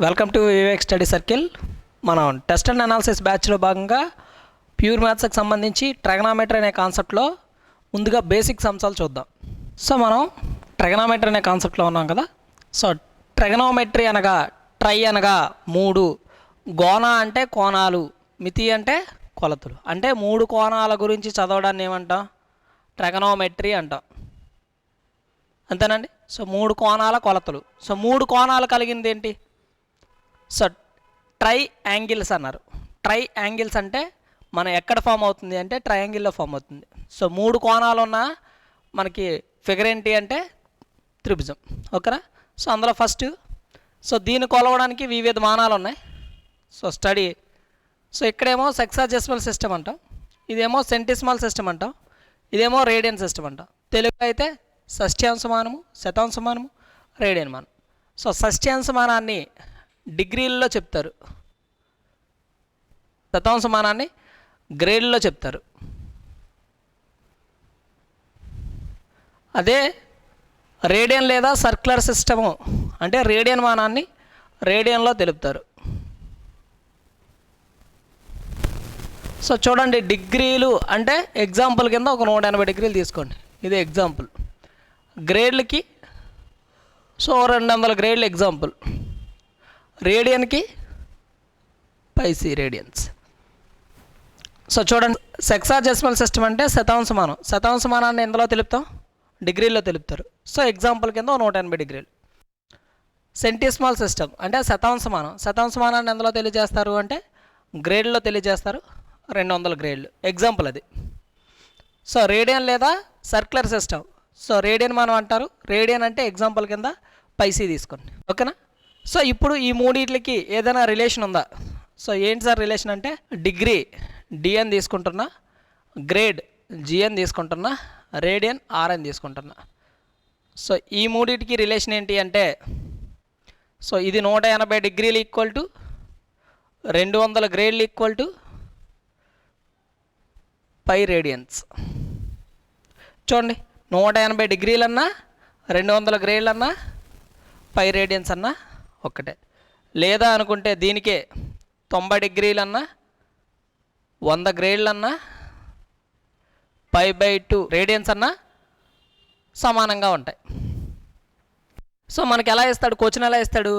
Welcome to Vivek study circle. మనం test and analysis బ్యాచ్లో భాగంగా ప్యూర్ మ్యాథ్స్కి సంబంధించి ట్రిగనామెట్రీ అనే కాన్సెప్ట్లో ముందుగా బేసిక్స్ అంశాలు చూద్దాం. సో మనం ట్రిగనామెట్రీ అనే కాన్సెప్ట్లో ఉన్నాం కదా. సో ట్రిగనామెట్రీ అనగా ట్రై అనగా మూడు, గోణ అంటే కోణాలు, మితి అంటే కొలతలు, అంటే మూడు కోణాల గురించి చదవడాన్ని ఏమంటాం? ట్రిగనామెట్రీ అంటాం. అంతేనండి. సో మూడు కోణాల కొలతలు. సో మూడు కోణాలు కలిగింది ఏంటి? సో ట్రై యాంగిల్స్ అన్నారు. ట్రై యాంగిల్స్ అంటే మనం ఎక్కడ ఫామ్ అవుతుంది అంటే ట్రయాంగిల్లో ఫామ్ అవుతుంది. సో మూడు కోణాలు ఉన్న మనకి ఫిగర్ ఏంటి అంటే త్రిభుజం. ఓకేనా? సో అందులో ఫస్ట్, సో దీన్ని కొలవడానికి వివిధ మానాలు ఉన్నాయి. So study. సో ఇక్కడేమో సెక్సాజెసిమల్ సిస్టమ్ అంటాం, ఇదేమో సెంటిసిమల్ సిస్టమ్ అంటాం, ఇదేమో రేడియన్ సిస్టమ్ అంటాం. తెలుగు అయితే షష్ట్యాంశమానము, శతాంశమానము, రేడియన్ మానం. సో షష్ట్యాంశమానాన్ని డిగ్రీల్లో చెప్తారు, శతాంశమానాన్ని గ్రేడ్లో చెప్తారు. అదే రేడియన్ లేదా సర్క్యులర్ సిస్టము అంటే రేడియన్ మానాన్ని రేడియన్లో తెలుపుతారు. సో చూడండి, డిగ్రీలు అంటే ఎగ్జాంపుల్ కింద ఒక 180 డిగ్రీలు తీసుకోండి, ఇది ఎగ్జాంపుల్. గ్రేడ్లకి సో 200 గ్రేడ్లు ఎగ్జాంపుల్. రేడియన్కి పైసి రేడియన్స్. సో చూడండి, సెక్సాజెసిమల్ సిస్టమ్ అంటే శతాంశమానం. శతాంశమానాన్ని ఎందులో తెలుపుతాం? డిగ్రీల్లో తెలుపుతారు. సో ఎగ్జాంపుల్ కింద 180 డిగ్రీలు. సెంటిసిమల్ సిస్టమ్ అంటే శతాంశమానం. శతాంశమానాన్ని ఎందులో తెలియజేస్తారు అంటే గ్రేడ్లో తెలియజేస్తారు, 200 గ్రేడ్లు. ఎగ్జాంపుల్ అది. సో రేడియన్ లేదా సర్క్యులర్ సిస్టమ్. సో రేడియన్ మనం అంటారు. రేడియన్ అంటే ఎగ్జాంపుల్ కింద పైసి తీసుకోండి. ఓకేనా? సో ఇప్పుడు ఈ మూడింటికి ఏదైనా రిలేషన్ ఉందా? సో ఏంటి సార్ రిలేషన్ అంటే డిగ్రీ డిఎన్ తీసుకుంటున్నా, గ్రేడ్ జిఎన్ తీసుకుంటున్నా, రేడియన్ ఆర్ఎన్ తీసుకుంటున్నా. సో ఈ మూడింటికి రిలేషన్ ఏంటి అంటే, సో ఇది 180 డిగ్రీలు ఈక్వల్ టు 200 గ్రేడ్లు ఈక్వల్ టు పై రేడియన్స్. చూడండి, 180 డిగ్రీలన్నా 200 గ్రేడ్లన్నా పై రేడియన్స్ అన్నా ఒక్కటే. లేదా అనుకుంటే దీనికే 90 డిగ్రీలన్నా 100 గ్రేడ్లన్నా π/2 రేడియన్స్ అన్నా సమానంగా ఉంటాయి. సో మనకి ఎలా ఇస్తాడు? క్వశ్చన్ ఎలా ఇస్తాడు?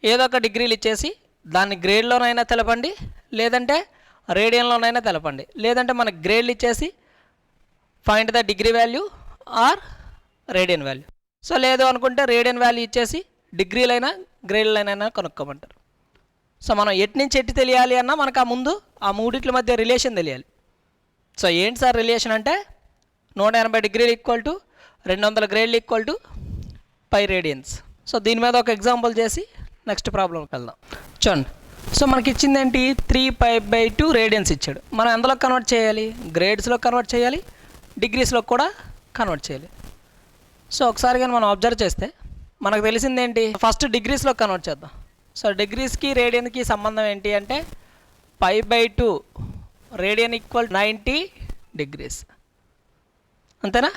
ఏదో ఒక డిగ్రీలు ఇచ్చేసి దాన్ని గ్రేడ్లోనైనా తెలపండి, లేదంటే రేడియన్లోనైనా తెలపండి, లేదంటే మనకి గ్రేడ్లు ఇచ్చేసి find the degree value or radian value. So లేదు అనుకుంటే రేడియన్ వాల్యూ ఇచ్చేసి డిగ్రీలైనా గ్రేడ్లైనా కనుక్కోమంటారు. సో మనం ఎటు నుంచి ఎట్టి తెలియాలి అన్నా మనకు ఆ ముందు ఆ మూడిట్ల మధ్య రిలేషన్ తెలియాలి. సో ఏంటి సార్ రిలేషన్ అంటే 180 డిగ్రీలు ఈక్వల్ టు 200 గ్రేడ్లు equal to pi radians. So దీని మీద ఒక ఎగ్జాంపుల్ చేసి నెక్స్ట్ ప్రాబ్లంకి వెళ్దాం. చూడండి, సో మనకి ఇచ్చింది ఏంటి? 3π/2 రేడియన్స్ ఇచ్చాడు. మనం ఎందులో కన్వర్ట్ చేయాలి? గ్రేడ్స్లో కన్వర్ట్ చేయాలి, డిగ్రీస్లో కూడా కన్వర్ట్ చేయాలి. సో ఒకసారి కానీ మనం అబ్జర్వ్ చేస్తే మనకు తెలిసింది ఏంటి? ఫస్ట్ డిగ్రీస్లో కన్వర్ట్ చేద్దాం. సో డిగ్రీస్కి రేడియన్కి సంబంధం ఏంటి అంటే π/2 రేడియన్ ఈక్వల్ 90 డిగ్రీస్. అంతేనా?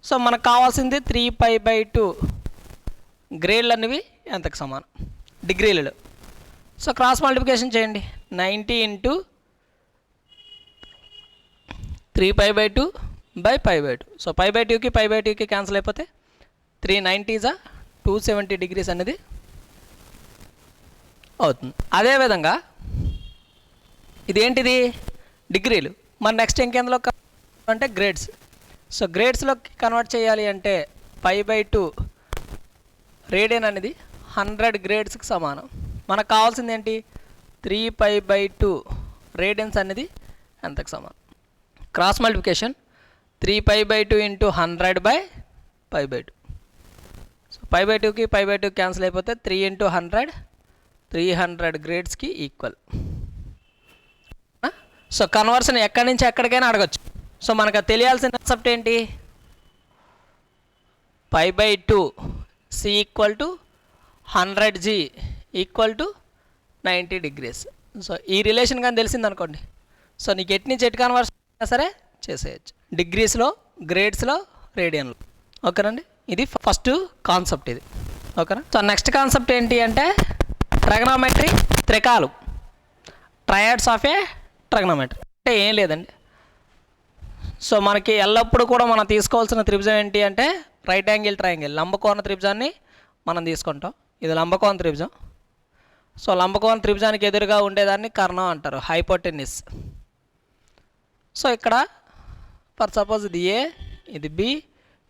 సో మనకు కావాల్సింది 3π/2 గ్రేడ్లు అనేవి ఎంతకు సమానం? డిగ్రీలలో. సో క్రాస్ మల్టిప్లికేషన్ చేయండి. 90 ఇంటూ 3π/2 బై π/2. సో π/2కి π/2కి క్యాన్సిల్ అయిపోతే 390 270 డిగ్రీస్ అనేది అవుతుంది. అదేవిధంగా ఇదేంటిది? డిగ్రీలు. మరి నెక్స్ట్ ఇంకెందులో అంటే గ్రేడ్స్. సో గ్రేడ్స్లో కన్వర్ట్ చేయాలి అంటే π/2 రేడియన్ అనేది 100 గ్రేడ్స్కి సమానం. మనకు కావాల్సింది ఏంటి? 3π/2 రేడియన్స్ అనేది ఎంతకు సమానం? Cross multiplication 3π/2 into 100/π/2. సో π/2కి π/2 క్యాన్సిల్ అయిపోతే 3 ఇంటూ 100 300 గ్రేడ్స్కి ఈక్వల్. సో కన్వర్షన్ ఎక్కడి నుంచి ఎక్కడికైనా అడగచ్చు. సో మనకు తెలియాల్సిన కాన్సెప్ట్ ఏంటి? π/2 c equal to 100g equal to 90 degrees. So ఈ రిలేషన్ కానీ తెలిసింది అనుకోండి, సో నీకు ఎటు నుంచి ఎటు కన్వర్షన్ అయినా సరే చేసేయచ్చు. డిగ్రీస్లో, గ్రేడ్స్లో, రేడియన్లో. ఓకేనండి? ఇది ఫస్ట్ కాన్సెప్ట్ ఇది. ఓకేనా? సో నెక్స్ట్ కాన్సెప్ట్ ఏంటి అంటే ట్రగనోమెట్రీ త్రికాలు, ట్రయాడ్స్ ఆఫ్ ఏ ట్రగనోమెట్రీ అంటే ఏం లేదండి. సో మనకి ఎల్లప్పుడూ కూడా మనం తీసుకోవాల్సిన త్రిభుజం ఏంటి అంటే రైట్ యాంగిల్ ట్రయాంగిల్, లంబకోణ త్రిభుజాన్ని మనం తీసుకుంటాం. ఇది లంబకోణ త్రిభుజం. సో లంబకోణ త్రిభుజానికి ఎదురుగా ఉండేదాన్ని కర్ణం అంటారు, హైపోటెన్యూస్. సో ఇక్కడ ఫర్ సపోజ్ ఇది ఏ, ఇది బి,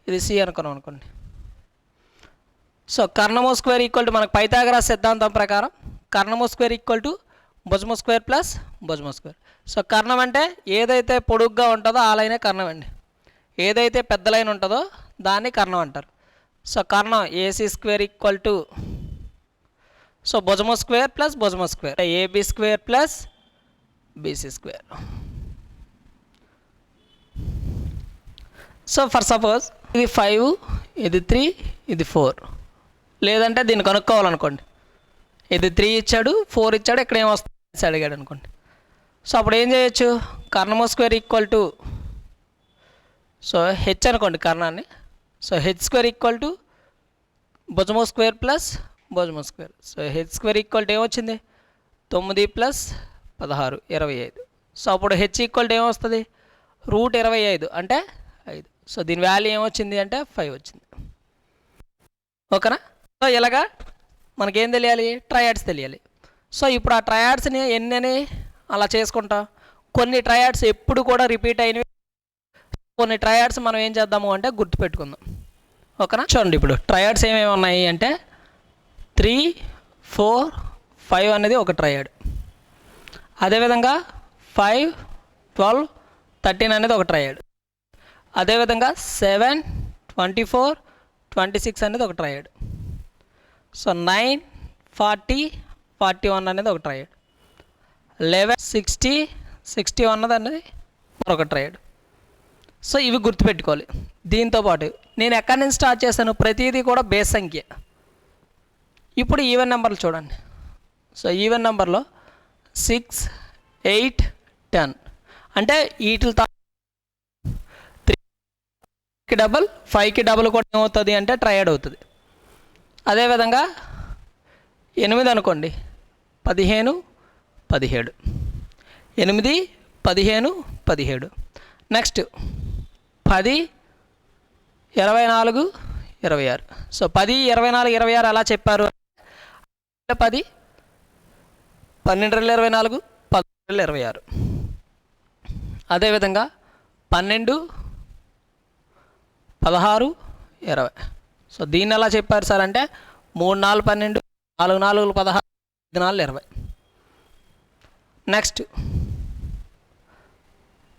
ఇది సి అనుకున్నాం అనుకోండి. సో కర్ణము స్క్వేర్ ఈక్వల్ టు మనకు పైథాగరస్ సిద్ధాంతం ప్రకారం కర్ణము స్క్వేర్ ఈక్వల్ టు భుజము స్క్వేర్ ప్లస్ భుజము స్క్వేర్. సో కర్ణం అంటే ఏదైతే పొడుగ్గా ఉంటుందో ఆ లైనే కర్ణం అండి, ఏదైతే పెద్ద లైన్ ఉంటుందో దాన్ని కర్ణం అంటారు. సో కర్ణం AC square equal to so భుజము స్క్వేర్ ప్లస్ భుజము square, AB square plus BC square. So for suppose ఇది 5, ఇది 3, ఇది 4, లేదంటే దీన్ని కనుక్కోవాలనుకోండి. ఇది 3 ఇచ్చాడు, 4 ఇచ్చాడు, ఇక్కడ ఏమొస్తుంది అడిగాడు అనుకోండి. సో అప్పుడు ఏం చేయొచ్చు, కర్ణము square equal to so h అనుకోండి కర్ణాన్ని. So h square equal to భుజము స్క్వేర్ ప్లస్ భుజము square. So h square equal to ఏమొచ్చింది 9 ప్లస్ 16 25. సో అప్పుడు హెచ్ ఈక్వల్ టు ఏమొస్తుంది √25 అంటే 5. సో దీని వాల్యూ ఏమొచ్చింది అంటే 5 వచ్చింది. ఓకేనా. సో ఇలాగా మనకేం తెలియాలి, ట్రయాడ్స్ తెలియాలి. సో ఇప్పుడు ఆ ట్రయాడ్స్ని ఎన్ని అలా చేసుకుంటాం. కొన్ని ట్రయాడ్స్ ఎప్పుడు కూడా రిపీట్ అయినవి, కొన్ని ట్రయాడ్స్ మనం ఏం చేద్దాము అంటే గుర్తుపెట్టుకుందాం. ఓకేనా. చూడండి ఇప్పుడు ట్రయాడ్స్ ఏమేమి ఉన్నాయి అంటే 3, 4, 5 అనేది ఒక ట్రయాడ్. అదేవిధంగా 5, 12, 13 అనేది ఒక ట్రయాడ్. అదేవిధంగా 7, 24, 26 అనేది ఒక ట్రయాడ్. సో 9, 40, 41 అనేది ఒక ట్రయాడ్. 11, 60, 61 అనేది మరొక ట్రయాడ్. సో ఇవి గుర్తుపెట్టుకోవాలి. దీంతోపాటు నేను ఎక్కడి నుంచి స్టార్ట్ చేశాను, ప్రతిదీ కూడా బేస్ సంఖ్య. ఇప్పుడు ఈవెన్ నెంబర్లు చూడండి. సో ఈవెన్ నెంబర్లో 6, 8, 10 అంటే వీటితో 3కి డబల్ 5కి డబల్ కూడా ఏమవుతుంది అంటే ట్రయాడ్ అవుతుంది. అదేవిధంగా 8 అనుకోండి 15, 17, 8, 15, 17. నెక్స్ట్ 10, 24, 26. సో 10, 24, 26 ఎలా చెప్పారు 10, 12, 24, 10, 26. అదేవిధంగా 12, 16, 20. సో దీన్ని ఎలా చెప్పారు సార్ అంటే 3, 4, 12, 4, 4, 16, 5, 4, 20. నెక్స్ట్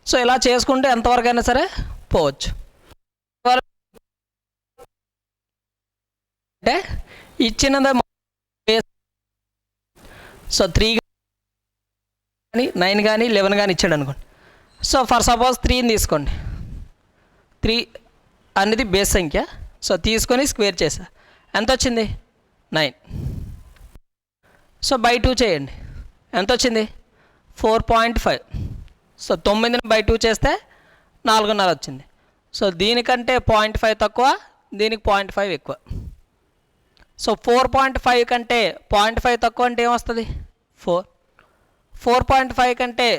సో ఇలా చేసుకుంటే ఎంతవరకు అయినా సరే పోవచ్చు. అంటే ఇచ్చినది సో 3 కానీ 9 కానీ 11 కానీ ఇచ్చాడు అనుకోండి. సో ఫర్ సపోజ్ 3ని తీసుకోండి. 3 అనేది బేస్ సంఖ్య. సో తీసుకొని స్క్వేర్ చేసా, ఎంత వచ్చింది 9. సో బై 2 చేయండి, ఎంత వచ్చింది 4.5. సో 9ని బై 2 చేస్తే 4.5 వచ్చింది. సో దీనికంటే 0.5 తక్కువ, దీనికి 0.5 ఎక్కువ. సో 4.5 కంటే 0.5 తక్కువ అంటే ఏమొస్తుంది 4. 4.5 కంటే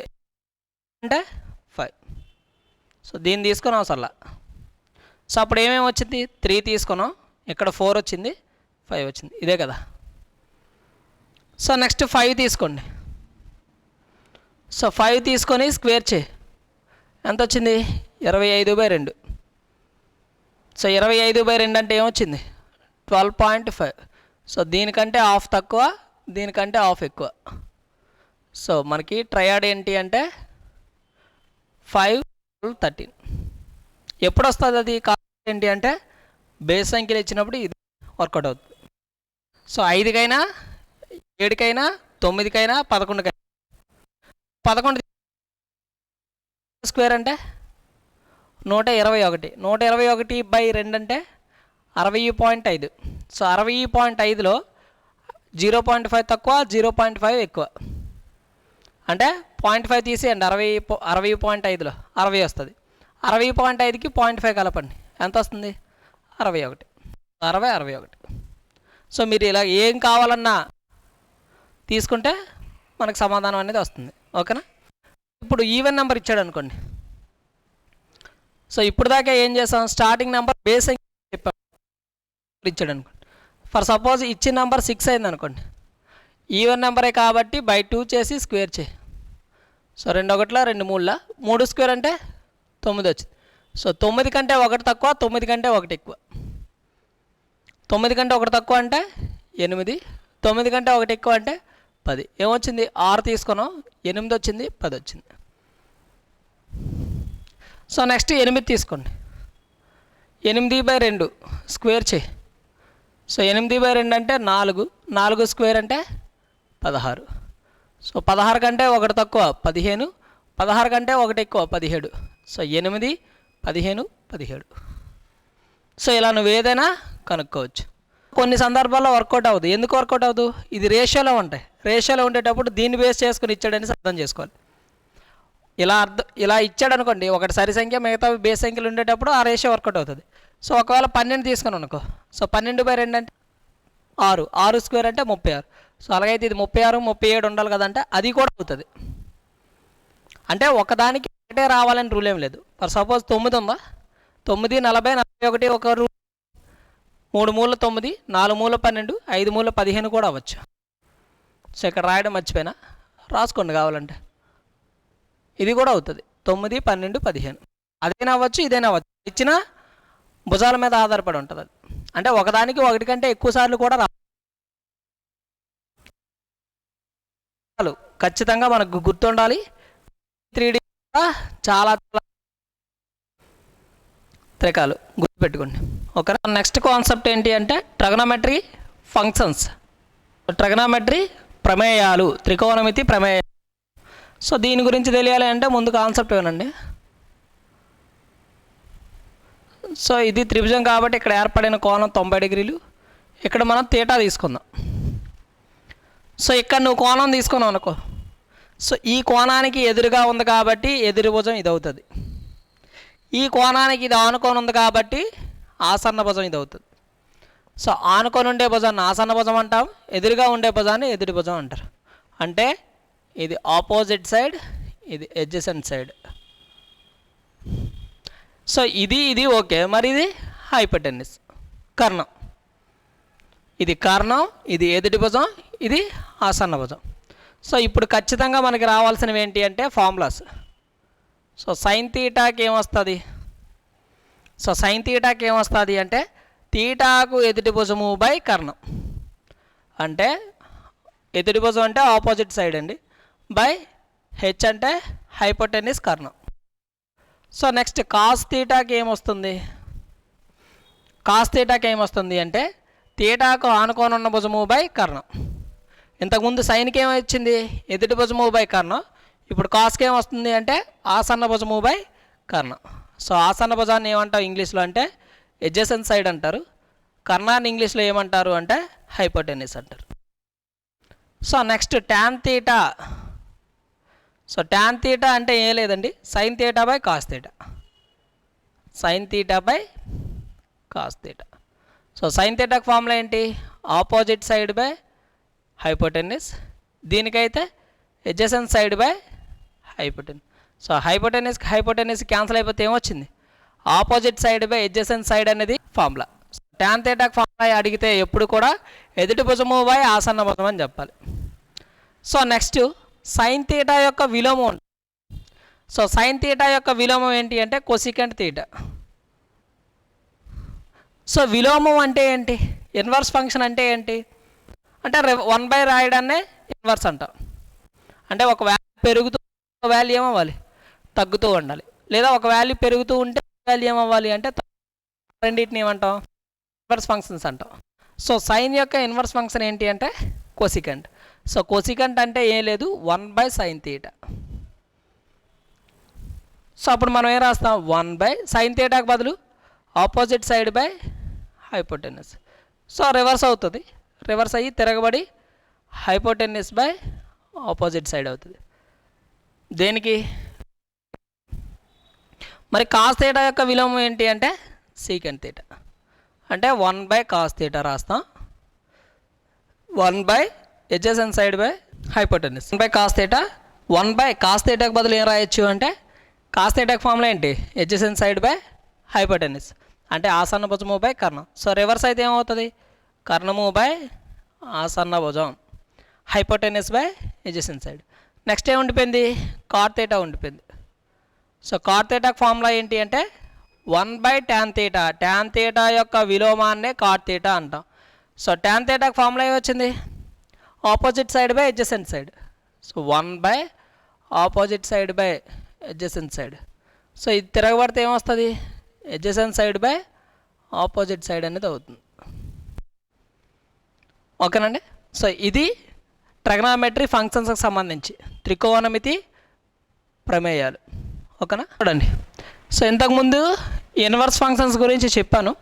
అంటే 5. సో దీన్ని తీసుకొని అవసరంలా. సో అప్పుడు ఏమేమి వచ్చింది 3 తీసుకున్నాం, ఇక్కడ 4 వచ్చింది, 5 వచ్చింది, ఇదే కదా. సో నెక్స్ట్ 5 తీసుకోండి. సో 5 తీసుకొని స్క్వేర్ చేయి, ఎంత వచ్చింది 25/2. సో 25/2 అంటే ఏమొచ్చింది 12.5. సో దీనికంటే హాఫ్ తక్కువ, దీనికంటే హాఫ్ ఎక్కువ. సో మనకి ట్రయాడ్ ఏంటి అంటే 5, 13. ఎప్పుడు వస్తుంది అది ఏంటి అంటే బేస్ సంఖ్యలు ఇచ్చినప్పుడు ఇది వర్కౌట్ అవుతుంది. సో 5కైనా 7కైనా 9కైనా 11కైనా 11 స్క్వేర్ అంటే 121. 121/2 అంటే 60.5. సో 60.5లో 0.5 తక్కువ, 0.5 ఎక్కువ. అంటే 0.5 తీసేయండి, 60.5లో 60 వస్తుంది. 60.5కి 0.5 కలపండి, ఎంత వస్తుంది 61. 60, 61. సో మీరు ఇలా ఏం కావాలన్నా తీసుకుంటే మనకు సమాధానం అనేది వస్తుంది. ఓకేనా? ఇప్పుడు ఈవెన్ నెంబర్ ఇచ్చాడు అనుకోండి. సో ఇప్పుడు దాకా ఏం చేసాం, స్టార్టింగ్ నెంబర్ బేస్ చెప్పాం ఇచ్చాడు అనుకోండి. ఫర్ సపోజ్ ఇచ్చిన నెంబర్ 6 అయింది అనుకోండి. ఈవెన్ నెంబరే కాబట్టి బై 2 చేసి స్క్వేర్ చేయి. సో 2 ఒకట్ల 2 మూడులా 3 స్క్వేర్ అంటే 9 వచ్చింది. సో 9 కంటే 1 తక్కువ, 9 కంటే 1 ఎక్కువ. 9 కంటే 1 తక్కువ అంటే 8, 9 కంటే 1 ఎక్కువ అంటే 10. ఏమొచ్చింది? 6 తీసుకున్నాం, 8 వచ్చింది, 10 వచ్చింది. సో నెక్స్ట్ 8 తీసుకోండి. 8/2 స్క్వేర్ చేయి. సో 8/2 అంటే 4, 4 స్క్వేర్ అంటే 16. సో 16 కంటే 1 తక్కువ 15, 16 కంటే 1 ఎక్కువ 17. సో 8, 15, 17. సో ఇలా నువ్వు ఏదైనా కనుక్కోవచ్చు. కొన్ని సందర్భాల్లో వర్కౌట్ అవ్వదు. ఎందుకు వర్కౌట్ అవ్వదు? ఇది రేషియోలో ఉంటాయి. రేషియోలో ఉండేటప్పుడు దీన్ని బేస్ చేసుకుని ఇచ్చాడని అర్థం చేసుకోవాలి. ఇలా ఇచ్చాడు అనుకోండి, ఒకటి సరి సంఖ్య మిగతా బేస్ సంఖ్యలు ఉండేటప్పుడు ఆ రేషియో వర్కౌట్ అవుతుంది. సో ఒకవేళ 12 తీసుకుని అనుకో. సో 12/2 అంటే 6, 6 స్క్వేర్ అంటే 36. సో అలాగైతే ఇది 36, 37 ఉండాలి కదంటే అది కూడా అవుతుంది. అంటే ఒకదానికి ఒకటే రావాలని రూల్ ఏం లేదు. ఫర్ సపోజ్ 9 ఉందా, 9, 40, 41 ఒక రూల్. 3 మూల 9, 4 మూల 12, 5 మూల 15 కూడా అవ్వచ్చు. సో ఇక్కడ రాయడం మర్చిపోయినా, రాసుకోండి కావాలంటే. ఇది కూడా అవుతుంది 9, 12, 15. అదైనా అవ్వచ్చు, ఇదైనా అవ్వచ్చు. ఇచ్చిన భుజాల మీద ఆధారపడి ఉంటుంది అది. అంటే ఒకదానికి 1 కంటే ఎక్కువ సార్లు కూడా ఖచ్చితంగా మనకు గుర్తుండాలి. 3D చాలా త్రికాలు గుర్తుపెట్టుకోండి. ఓకేనా? నెక్స్ట్ కాన్సెప్ట్ ఏంటి అంటే ట్రిగోనోమెట్రీ ఫంక్షన్స్. ట్రిగోనోమెట్రీ ప్రమేయాలు, త్రికోణమితి ప్రమేయాలు. సో దీని గురించి తెలియాలి అంటే ముందు కాన్సెప్ట్ ఏనండి. సో ఇది త్రిభుజం కాబట్టి ఇక్కడ ఏర్పడిన కోణం 90 డిగ్రీలు. ఇక్కడ మనం తీటా తీసుకుందాం. సో ఇక్కడ నువ్వు కోణం తీసుకున్నావు అనుకో. సో ఈ కోణానికి ఎదురుగా ఉంది కాబట్టి ఎదురు భుజం ఇది అవుతుంది. ఈ కోణానికి ఇది ఆనుకొని ఉంది కాబట్టి ఆసన్న భుజం ఇది అవుతుంది. సో ఆనుకొని ఉండే భుజాన్ని ఆసన్న భుజం అంటాం, ఎదురుగా ఉండే భుజాన్ని ఎదురు భుజం అంటారు. అంటే ఇది ఆపోజిట్ సైడ్, ఇది ఎడ్జసెంట్ సైడ్. సో ఇది ఓకే. మరి ఇది హైపోటెన్యూస్ కర్ణం. ఇది కర్ణం, ఇది ఎదుటి భుజం, ఇది ఆసన్న భుజం. సో ఇప్పుడు ఖచ్చితంగా మనకి రావాల్సినవి ఏంటి అంటే ఫార్ములాస్. సో సైన్ తీటాకి ఏమొస్తుంది? సో సైన్ తీటాకి ఏమొస్తుంది అంటే తీటాకు ఎదుటి భుజము బై కర్ణం. అంటే ఎదుటి భుజం అంటే ఆపోజిట్ సైడ్ అండి, బై హెచ్ అంటే హైపోటెన్యూస్ కర్ణం. సో నెక్స్ట్ కాస్ తీటాకి ఏమొస్తుంది? కాస్ తీటాకి ఏమొస్తుంది అంటే తీటాకు ఆనుకొని ఉన్న భుజము బై కర్ణం. ఇంతకుముందు సైన్కి ఏమొచ్చింది? ఎదుటి భుజము బై కర్ణం. ఇప్పుడు కాస్కి ఏమొస్తుంది అంటే ఆసన్న భుజము బై కర్ణం. సో ఆసన్న భుజాన్ని ఏమంటారు ఇంగ్లీష్లో అంటే ఎడ్జసెంట్ సైడ్ అంటారు. కర్ణాన్ని ఇంగ్లీష్లో ఏమంటారు అంటే హైపోటెన్యూస్ అంటారు. So next tan theta. So tan theta అంటే ఏం లేదండి, sine theta by cos theta. Sine theta by cos theta. So sine తీటాకి ఫార్ములా ఏంటి? Opposite side by hypotenuse. దీనికైతే adjacent side by hypotenuse. So hypotenuse cancel అయిపోతే ఏమొచ్చింది? Opposite side by adjacent side అనేది formula. Tan తీటాకి formula అడిగితే ఎప్పుడు కూడా ఎదుటి భుజము బై ఆసన్న భుజం అని చెప్పాలి. సో నెక్స్ట్ సైన్ తీటా యొక్క విలోమం. సో సైన్ తీటా యొక్క విలోమం ఏంటి అంటే కొసికెంట్ తీటా. సో విలోమం అంటే ఏంటి? ఇన్వర్స్ ఫంక్షన్ అంటే ఏంటి అంటే 1 రాయడాన్నే ఇన్వర్స్ అంటాం. అంటే ఒక వాల్యూ పెరుగుతూ వాల్యూ ఏమవ్వాలి? తగ్గుతూ ఉండాలి. లేదా ఒక వాల్యూ పెరుగుతూ ఉంటే వాల్యూ ఏమవ్వాలి అంటే రెండింటిని ఏమంటాం? ఇన్వర్స్ ఫంక్షన్స్ అంటాం. సో సైన్ యొక్క ఇన్వర్స్ ఫంక్షన్ ఏంటి అంటే కొసికెంట్. సో కొసికెంట్ అంటే ఏం లేదు 1/sin తీటా. సో అప్పుడు మనం ఏం రాస్తాం? 1/sin తీటాకి బదులు opposite side by hypotenuse. So reverse అవుతుంది. రివర్స్ అయ్యి తిరగబడి హైపోటెన్యూస్ బై ఆపోజిట్ సైడ్ అవుతుంది. దేనికి? మరి కాస్ తీటా యొక్క విలోమం ఏంటి అంటే సీకెంట్ తీటా. అంటే 1/cos తీటా రాస్తాం. 1/sin adjacent side by hypotenuse. 1 by cos theta, 1 by cos థీటాకి బదులు ఏం రాయొచ్చు అంటే కాస్ థీటాకి ఫార్ములా ఏంటి, ఎడ్జసెంట్ సైడ్ బై హైపోటెన్యూస్ అంటే ఆసన్న భుజము బై కర్ణం. సో రివర్స్ అయితే ఏమవుతుంది, కర్ణము బై ఆసన్న భుజం, hypotenuse by adjacent side. Next ఏం ఉండిపోయింది, కాట్ థీటా ఉండిపోయింది. సో కాట్ థీటాకి ఫార్ములా ఏంటి అంటే 1 by tan theta, tan theta యొక్క విలోమాన్నే కాట్ థీటా అంటాం. సో ట్యాన్ థీటాకి ఫార్ములా ఏమొచ్చింది, opposite side by adjacent side. So 1 by opposite side by adjacent side. So ఇది తిరగబడితే ఏమొస్తుంది, adjacent side by opposite side అనేది అవుతుంది. ఓకేనండి. సో ఇది ట్రిగనామెట్రీ ఫంక్షన్స్కి సంబంధించి త్రికోణమితి ప్రమేయాలు. ఓకేనా. చూడండి, సో ఇంతకుముందు ఇన్వర్స్ ఫంక్షన్స్ గురించి చెప్పాను.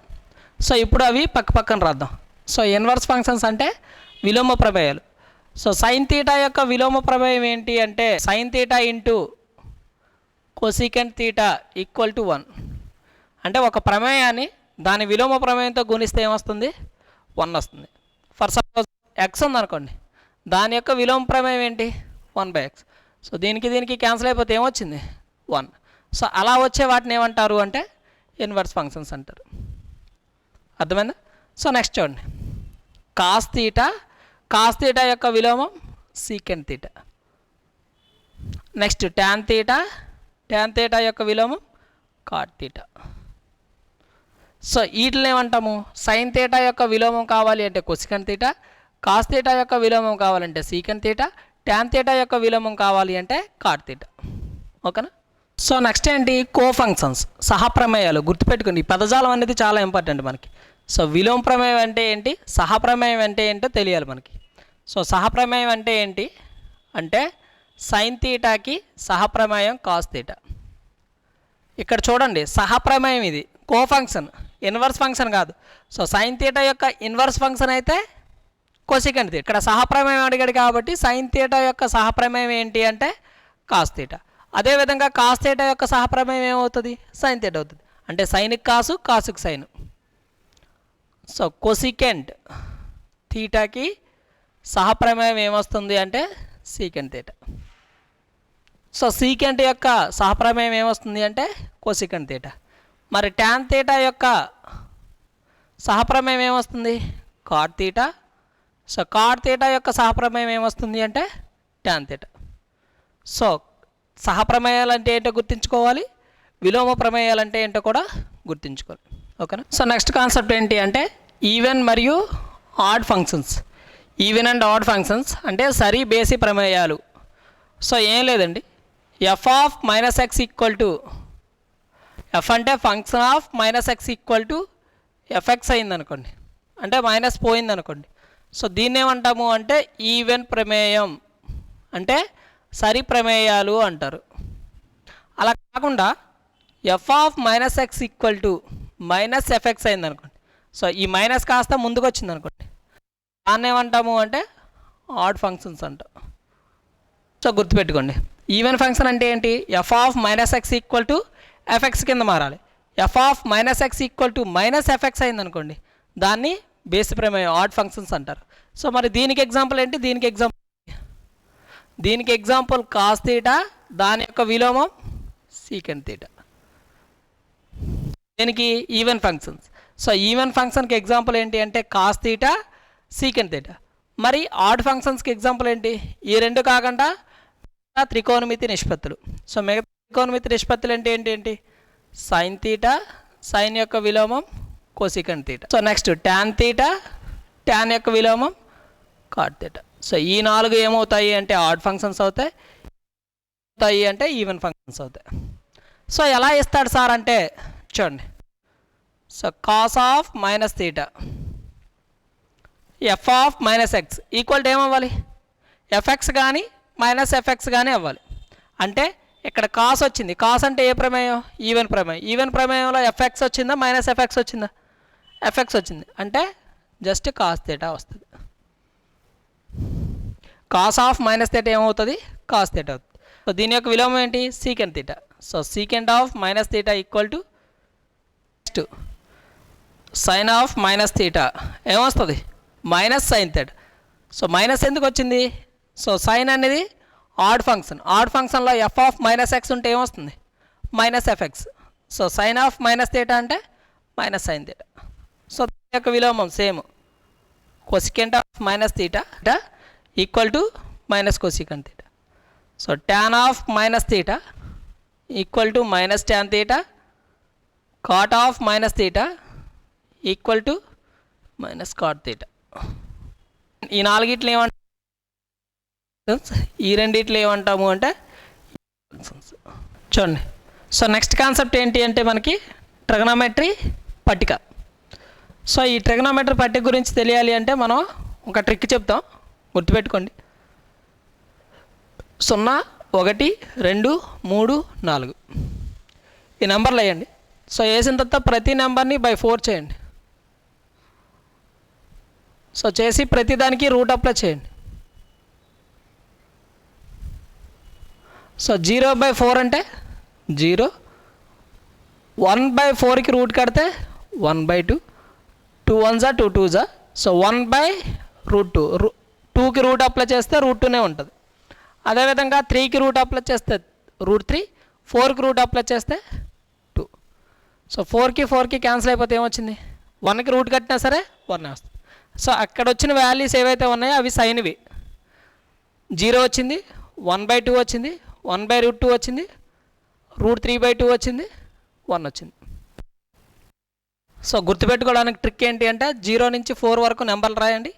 సో ఇప్పుడు అవి పక్కన రాద్దాం. సో ఇన్వర్స్ ఫంక్షన్స్ అంటే విలోమ ప్రమేయాలు. సో సైన్ థీటా యొక్క విలోమ ప్రమేయం ఏంటి అంటే sine theta into cosecant theta equal to 1. అంటే ఒక ప్రమేయాన్ని దాని విలోమ ప్రమేయంతో గుణిస్తే ఏమొస్తుంది, 1 వస్తుంది. ఫర్ సపోజ్ ఎక్స్ ఉందనుకోండి, దాని యొక్క విలోమ ప్రమేయం ఏంటి, 1 బై ఎక్స్. సో దీనికి క్యాన్సిల్ అయిపోతే ఏమొచ్చింది, 1. సో అలా వచ్చే వాటిని ఏమంటారు అంటే ఇన్వర్స్ ఫంక్షన్స్ అంటారు. అర్థమైందా. సో నెక్స్ట్ చూడండి, కాస్ థీటా, కాస్ థీటా యొక్క విలోమం secant theta. Next tan theta, tan theta యొక్క విలోమం కాట్ థీటా. సో వీటిని ఏమంటాము, సైన్ థీటా యొక్క విలోమం కావాలి అంటే కొసికెంట్ థీటా, కాస్ థీటా యొక్క విలోమం కావాలంటే సీకెంట్ థీటా, ట్యాన్ థీటా యొక్క విలోమం కావాలి అంటే కాట్ థీటా. ఓకేనా. సో నెక్స్ట్ ఏంటి, కో ఫంక్షన్స్, సహప్రమేయాలు. గుర్తుపెట్టుకోండి, ఈ పదజాలం అనేది చాలా ఇంపార్టెంట్ మనకి. సో విలోమ ప్రమేయం అంటే ఏంటి, సహప్రమేయం అంటే ఏంటో తెలియాలి మనకి. సో సహప్రమేయం అంటే ఏంటి అంటే సైన్ థీటాకి సహప్రమేయం కాస్ థీటా. ఇక్కడ చూడండి, సహప్రమేయం ఇది కో ఫంక్షన్, ఇన్వర్స్ ఫంక్షన్ కాదు. సో సైన్ థీటా యొక్క ఇన్వర్స్ ఫంక్షన్ అయితే కొసికెంట్ థీటా. ఇక్కడ సహప్రమేయం అడిగాడు కాబట్టి సైన్ థీటా యొక్క సహప్రమేయం ఏంటి అంటే కాస్ థీటా. అదేవిధంగా కాస్ థీటా యొక్క సహప్రమేయం ఏమవుతుంది, సైన్ థీటా అవుతుంది. అంటే సైన్కి కాసు, కాసుకి సైన్. సో కొసికెంట్ థీటాకి సహప్రమేయం ఏమొస్తుంది అంటే సీకెంట్ థీటా. సో సీకెంట్ యొక్క సహప్రమేయం ఏమొస్తుంది అంటే కొసికెంట్ థీటా. మరి ట్యాన్ థీటా యొక్క సహప్రమేయం ఏమొస్తుంది, cot theta. So cot theta యొక్క సహప్రమేయం ఏమొస్తుంది అంటే ట్యాన్ థీటా. సో సహప్రమేయాలు అంటే ఏంటో గుర్తుంచుకోవాలి, విలోమ ప్రమేయాలు అంటే ఏంటో కూడా గుర్తుంచుకోవాలి. ఓకేనా. సో నెక్స్ట్ కాన్సెప్ట్ ఏంటి అంటే ఈవెన్ మరియు odd functions. Even and odd functions అంటే సరి బేసి ప్రమేయాలు. సో ఏం లేదండి, f of minus x equal to, f అంటే function of minus x equal to f x అయిందనుకోండి, అంటే మైనస్ పోయిందనుకోండి. సో దీన్ని ఏమంటాము అంటే ఈవెన్ ప్రమేయం, అంటే సరి ప్రమేయాలు అంటారు. అలా కాకుండా f of minus x equal to minus f x అయిందనుకోండి. సో ఈ మైనస్ కాస్త ముందుకు వచ్చింది అనుకోండి, దాన్ని ఏమంటాము అంటే ఆడ్ ఫంక్షన్స్ అంటాం. సో గుర్తుపెట్టుకోండి, ఈవెన్ ఫంక్షన్ అంటే ఏంటి, f of minus x equal to f x కింద మారాలి. F of minus x equal to minus f x అయిందనుకోండి, దాన్ని బేసి ప్రమేయం, ఆడ్ ఫంక్షన్స్ అంటారు. సో మరి దీనికి ఎగ్జాంపుల్ ఏంటి, దీనికి ఎగ్జాంపుల్ కాస్ థీటా, దాని యొక్క విలోమం సీకెంట్ థీటా. దీనికి ఈవెన్ ఫంక్షన్స్. సో ఈవెన్ ఫంక్షన్కి ఎగ్జాంపుల్ ఏంటి అంటే కాస్ థీటా, సీకెంట్ థీటా. మరి ఆడ్ ఫంక్షన్స్కి ఎగ్జాంపుల్ ఏంటి, ఈ రెండు కాకుండా త్రికోణమితి నిష్పత్తులు. సో మిగతా త్రికోణమితి నిష్పత్తులు అంటే ఏంటి, సైన్ థీటా, సైన్ యొక్క విలోమం cosecant theta. So next tan theta, tan యొక్క విలోమం కాట్ థీటా. సో ఈ 4 ఏమవుతాయి అంటే ఆడ్ ఫంక్షన్స్ అవుతాయి, అంటే ఈవెన్ ఫంక్షన్స్ అవుతాయి. సో ఎలా ఇస్తాడు సార్ అంటే చూడండి, so cos of minus theta f of minus x equal to ఏమవ్వాలి, ఎఫ్ఎక్స్ కానీ మైనస్ ఎఫ్ఎక్స్ కానీ అవ్వాలి. అంటే ఇక్కడ కాస్ వచ్చింది, కాస్ అంటే ఏ ప్రమేయం, ఈవెన్ ప్రమేయం. ఈవెన్ ప్రమేయంలో ఎఫ్ఎక్స్ వచ్చిందా మైనస్ ఎఫ్ఎక్స్ వచ్చిందా, ఎఫ్ఎక్స్ వచ్చింది, అంటే జస్ట్ కాస్ థీటా వస్తుంది. కాస్ ఆఫ్ మైనస్ థీటా ఏమవుతుంది, కాస్ థీటా అవుతుంది. సో దీని యొక్క విలోమం ఏంటి, secant theta. So secant of minus theta equal to next sine of minus theta ఏమొస్తుంది, minus sine theta. So minus ఎందుకు వచ్చింది? సో సైన్ అనేది ఆడ్ ఫంక్షన్. ఆడ్ ఫంక్షన్లో ఎఫ్ ఆఫ్ మైనస్ ఎక్స్ ఉంటే ఏమొస్తుంది? Minus f x. So sign of minus theta అంటే minus sine theta. So దీని యొక్క విలోమం same, cosecant of minus theta equal to minus cosecant theta. So tan of minus theta equal to minus tan theta, cot of minus theta equal to minus cot theta. ఈ నాలుగిట్లు ఏమంటాం? ఈ రెండిట్లు ఏమంటాము అంటే చూడండి. సో నెక్స్ట్ కాన్సెప్ట్ ఏంటి అంటే మనకి ట్రిగనోమెట్రీ పట్టిక. సో ఈ ట్రిగనోమెట్రీ పట్టిక గురించి తెలియాలి అంటే మనం ఒక ట్రిక్ చెప్తాం, గుర్తుపెట్టుకోండి. 0, 1, 2, 3, 4 ఈ నెంబర్లు వేయండి. సో వేసిన తర్వాత ప్రతి నెంబర్ని బై 4 చేయండి. సో చేసి ప్రతి దానికి రూట్ అప్లై చేయండి. సో 0/4 అంటే 0, 1/4కి రూట్ కడితే 1/2, 2 1s 2 2s. సో 1/√2, 2కి రూట్ అప్లై చేస్తే √2నే ఉంటుంది. అదేవిధంగా 3కి రూట్ అప్లై చేస్తే √3, 4కి రూట్ అప్లై చేస్తే 2. సో 4కి క్యాన్సిల్ అయిపోతే ఏమొచ్చింది? 1కి రూట్ కట్టినా సరే 1 వస్తుంది. సో అక్కడ వచ్చిన వాల్యూస్ ఏవైతే ఉన్నాయో అవి సైన్వి. 0 వచ్చింది, 1/2 వచ్చింది, 1/√2 వచ్చింది, √3/2 వచ్చింది, 1 వచ్చింది. సో గుర్తుపెట్టుకోవడానికి ట్రిక్ ఏంటి అంటే 0 నుంచి 4 వరకు నెంబర్లు రాయండి,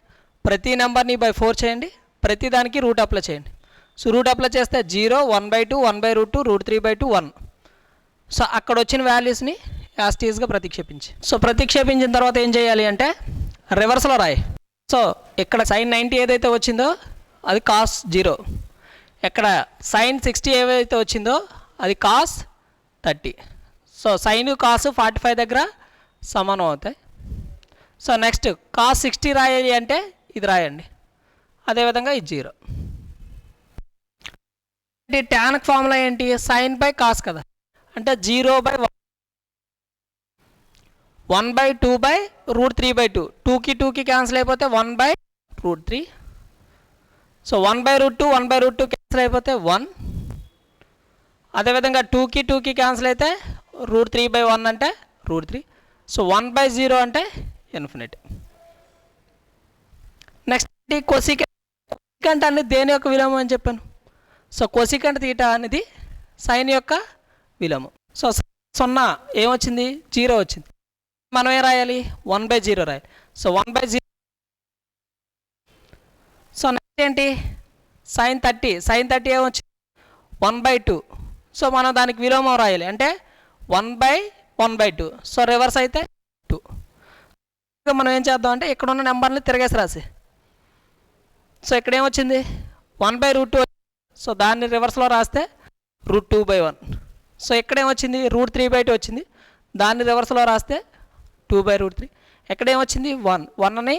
ప్రతి నెంబర్ని బై 4 చేయండి, ప్రతి దానికి రూట్ అప్లై చేయండి. సో రూట్ అప్లై చేస్తే 0, 1/2, 1/√2, √3/2, 1. సో అక్కడ వచ్చిన వాల్యూస్ని యాస్టీస్గా ప్రతిక్షేపించి. సో ప్రతిక్షేపించిన తర్వాత ఏం చేయాలి అంటే రివర్స్లో రాయి. సో ఇక్కడ sin 90 ఏదైతే వచ్చిందో అది cos 0, ఇక్కడ sin 60 ఏదైతే వచ్చిందో అది cos 30. సో సైన్ కాస్ 45 దగ్గర సమానం అవుతాయి. సో నెక్స్ట్ cos 60 రాయాలి అంటే ఇది రాయండి, అదేవిధంగా ఇది 0. ట్యాన్ ఫార్ములా ఏంటి? sin/cos కదా, అంటే 0/1, 1/2/√3/2, 2కి క్యాన్సిల్ అయిపోతే 1/√3. సో 1/√2, 1/√2 క్యాన్సిల్ అయిపోతే 1. అదేవిధంగా 2కి క్యాన్సిల్ అయితే √3/1 అంటే √3. సో 1/0 అంటే ఇన్ఫినిటీ. నెక్స్ట్ కొసికెంట్ అనేది దేని యొక్క విలోమం అని చెప్పాను. సో కొసికెంట్ థీటా అనేది సైన్ యొక్క విలోమం. సో 0 ఏమొచ్చింది? 0 వచ్చింది. మనం ఏం రాయాలి? 1/0 రాయాలి. సో 1/0. సో నెక్స్ట్ ఏంటి? sin 30 ఏమొచ్చింది? 1/2. సో మనం దానికి విలోమం రాయాలి అంటే 1/1/2. సో రివర్స్ అయితే 2. మనం ఏం చేద్దాం అంటే ఇక్కడ ఉన్న నెంబర్ని తిరగేసి రాసి. సో ఇక్కడ ఏమొచ్చింది? 1/√2. సో దాన్ని రివర్స్లో రాస్తే √2/1. సో ఇక్కడేమొచ్చింది? √3/2 వచ్చింది, దాన్ని రివర్స్లో రాస్తే 2/√3. ఎక్కడేమొచ్చింది? 1 అని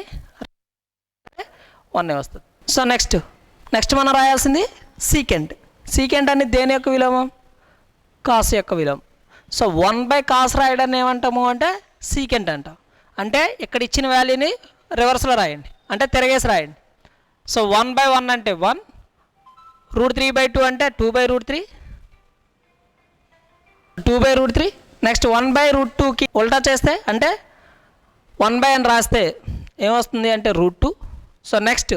1 వస్తుంది. సో నెక్స్ట్ మనం రాయాల్సింది సీకెంట్ అనేది దేని యొక్క విలోమం? కాస్ యొక్క విలోమం. సో 1/cos రాయడాన్ని ఏమంటాము అంటే సీకెంట్ అంటాం. అంటే ఇక్కడ ఇచ్చిన వాల్యూని రివర్స్లో రాయండి, అంటే తిరగేసి రాయండి. సో 1/1 అంటే 1, √3/2 అంటే 2/√3, 2/√3. నెక్స్ట్ 1/√2కి ఉల్టా చేస్తే అంటే 1/n రాస్తే ఏమొస్తుంది అంటే √2. సో నెక్స్ట్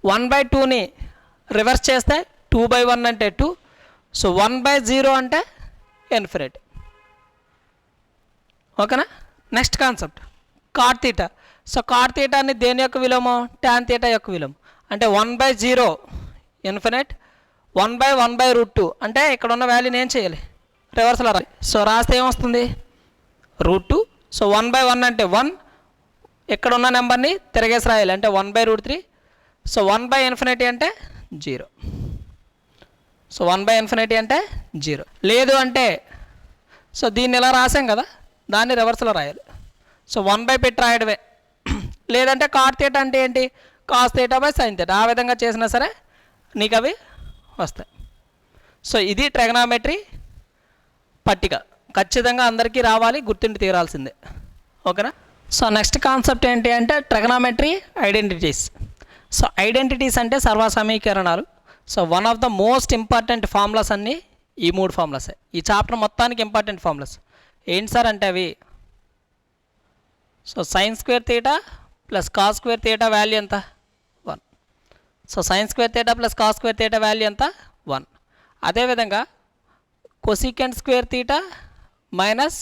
1/2ని రివర్స్ చేస్తే 2/1 అంటే 2. సో 1/0 అంటే ఇన్ఫినిటీ. ఓకేనా? Next concept cot theta. So cot theta అని దేని యొక్క విలోమం? ట్యాన్ థీటా యొక్క విలోమం. అంటే 1/0 ఇన్ఫినిట్, 1/1/√2 అంటే ఇక్కడ ఉన్న వాల్యూని ఏం చేయాలి? రివర్స్లో రాయాలి. సో రాస్తే ఏమొస్తుంది? √2. సో 1/1 అంటే 1, ఇక్కడ ఉన్న నెంబర్ని తిరగేసి రాయాలి అంటే 1/√3. సో 1/∞ అంటే 0. సో 1/∞ అంటే 0. లేదు అంటే సో దీన్ని ఇలా రాసాం కదా, దాన్ని రివర్స్లో రాయాలి. సో 1/, పెట్టి రాయడమే. లేదంటే కాట్ థీటా అంటే ఏంటి? కాస్ థీటా/sin థీటా. ఆ విధంగా చేసినా సరే నీకు అవి వస్తాయి. సో ఇది ట్రిగనోమెట్రీ పట్టిక. ఖచ్చితంగా అందరికీ రావాలి, గుర్తుండి తీరాల్సిందే. ఓకేనా? సో నెక్స్ట్ కాన్సెప్ట్ ఏంటి అంటే ట్రిగనోమెట్రీ ఐడెంటిటీస్. సో ఐడెంటిటీస్ అంటే సర్వసమీకరణాలు. So one of the most important formulas అన్నీ ఈ 3 ఫార్ములాసే. ఈ చాప్టర్ మొత్తానికి ఇంపార్టెంట్ ఫార్ములాస్ ఏంటి సార్ అంటే అవి so sin square theta plus cos square theta value ఎంత 1. So sin square theta plus cos square theta value ఎంత 1. అదేవిధంగా cosecant square theta minus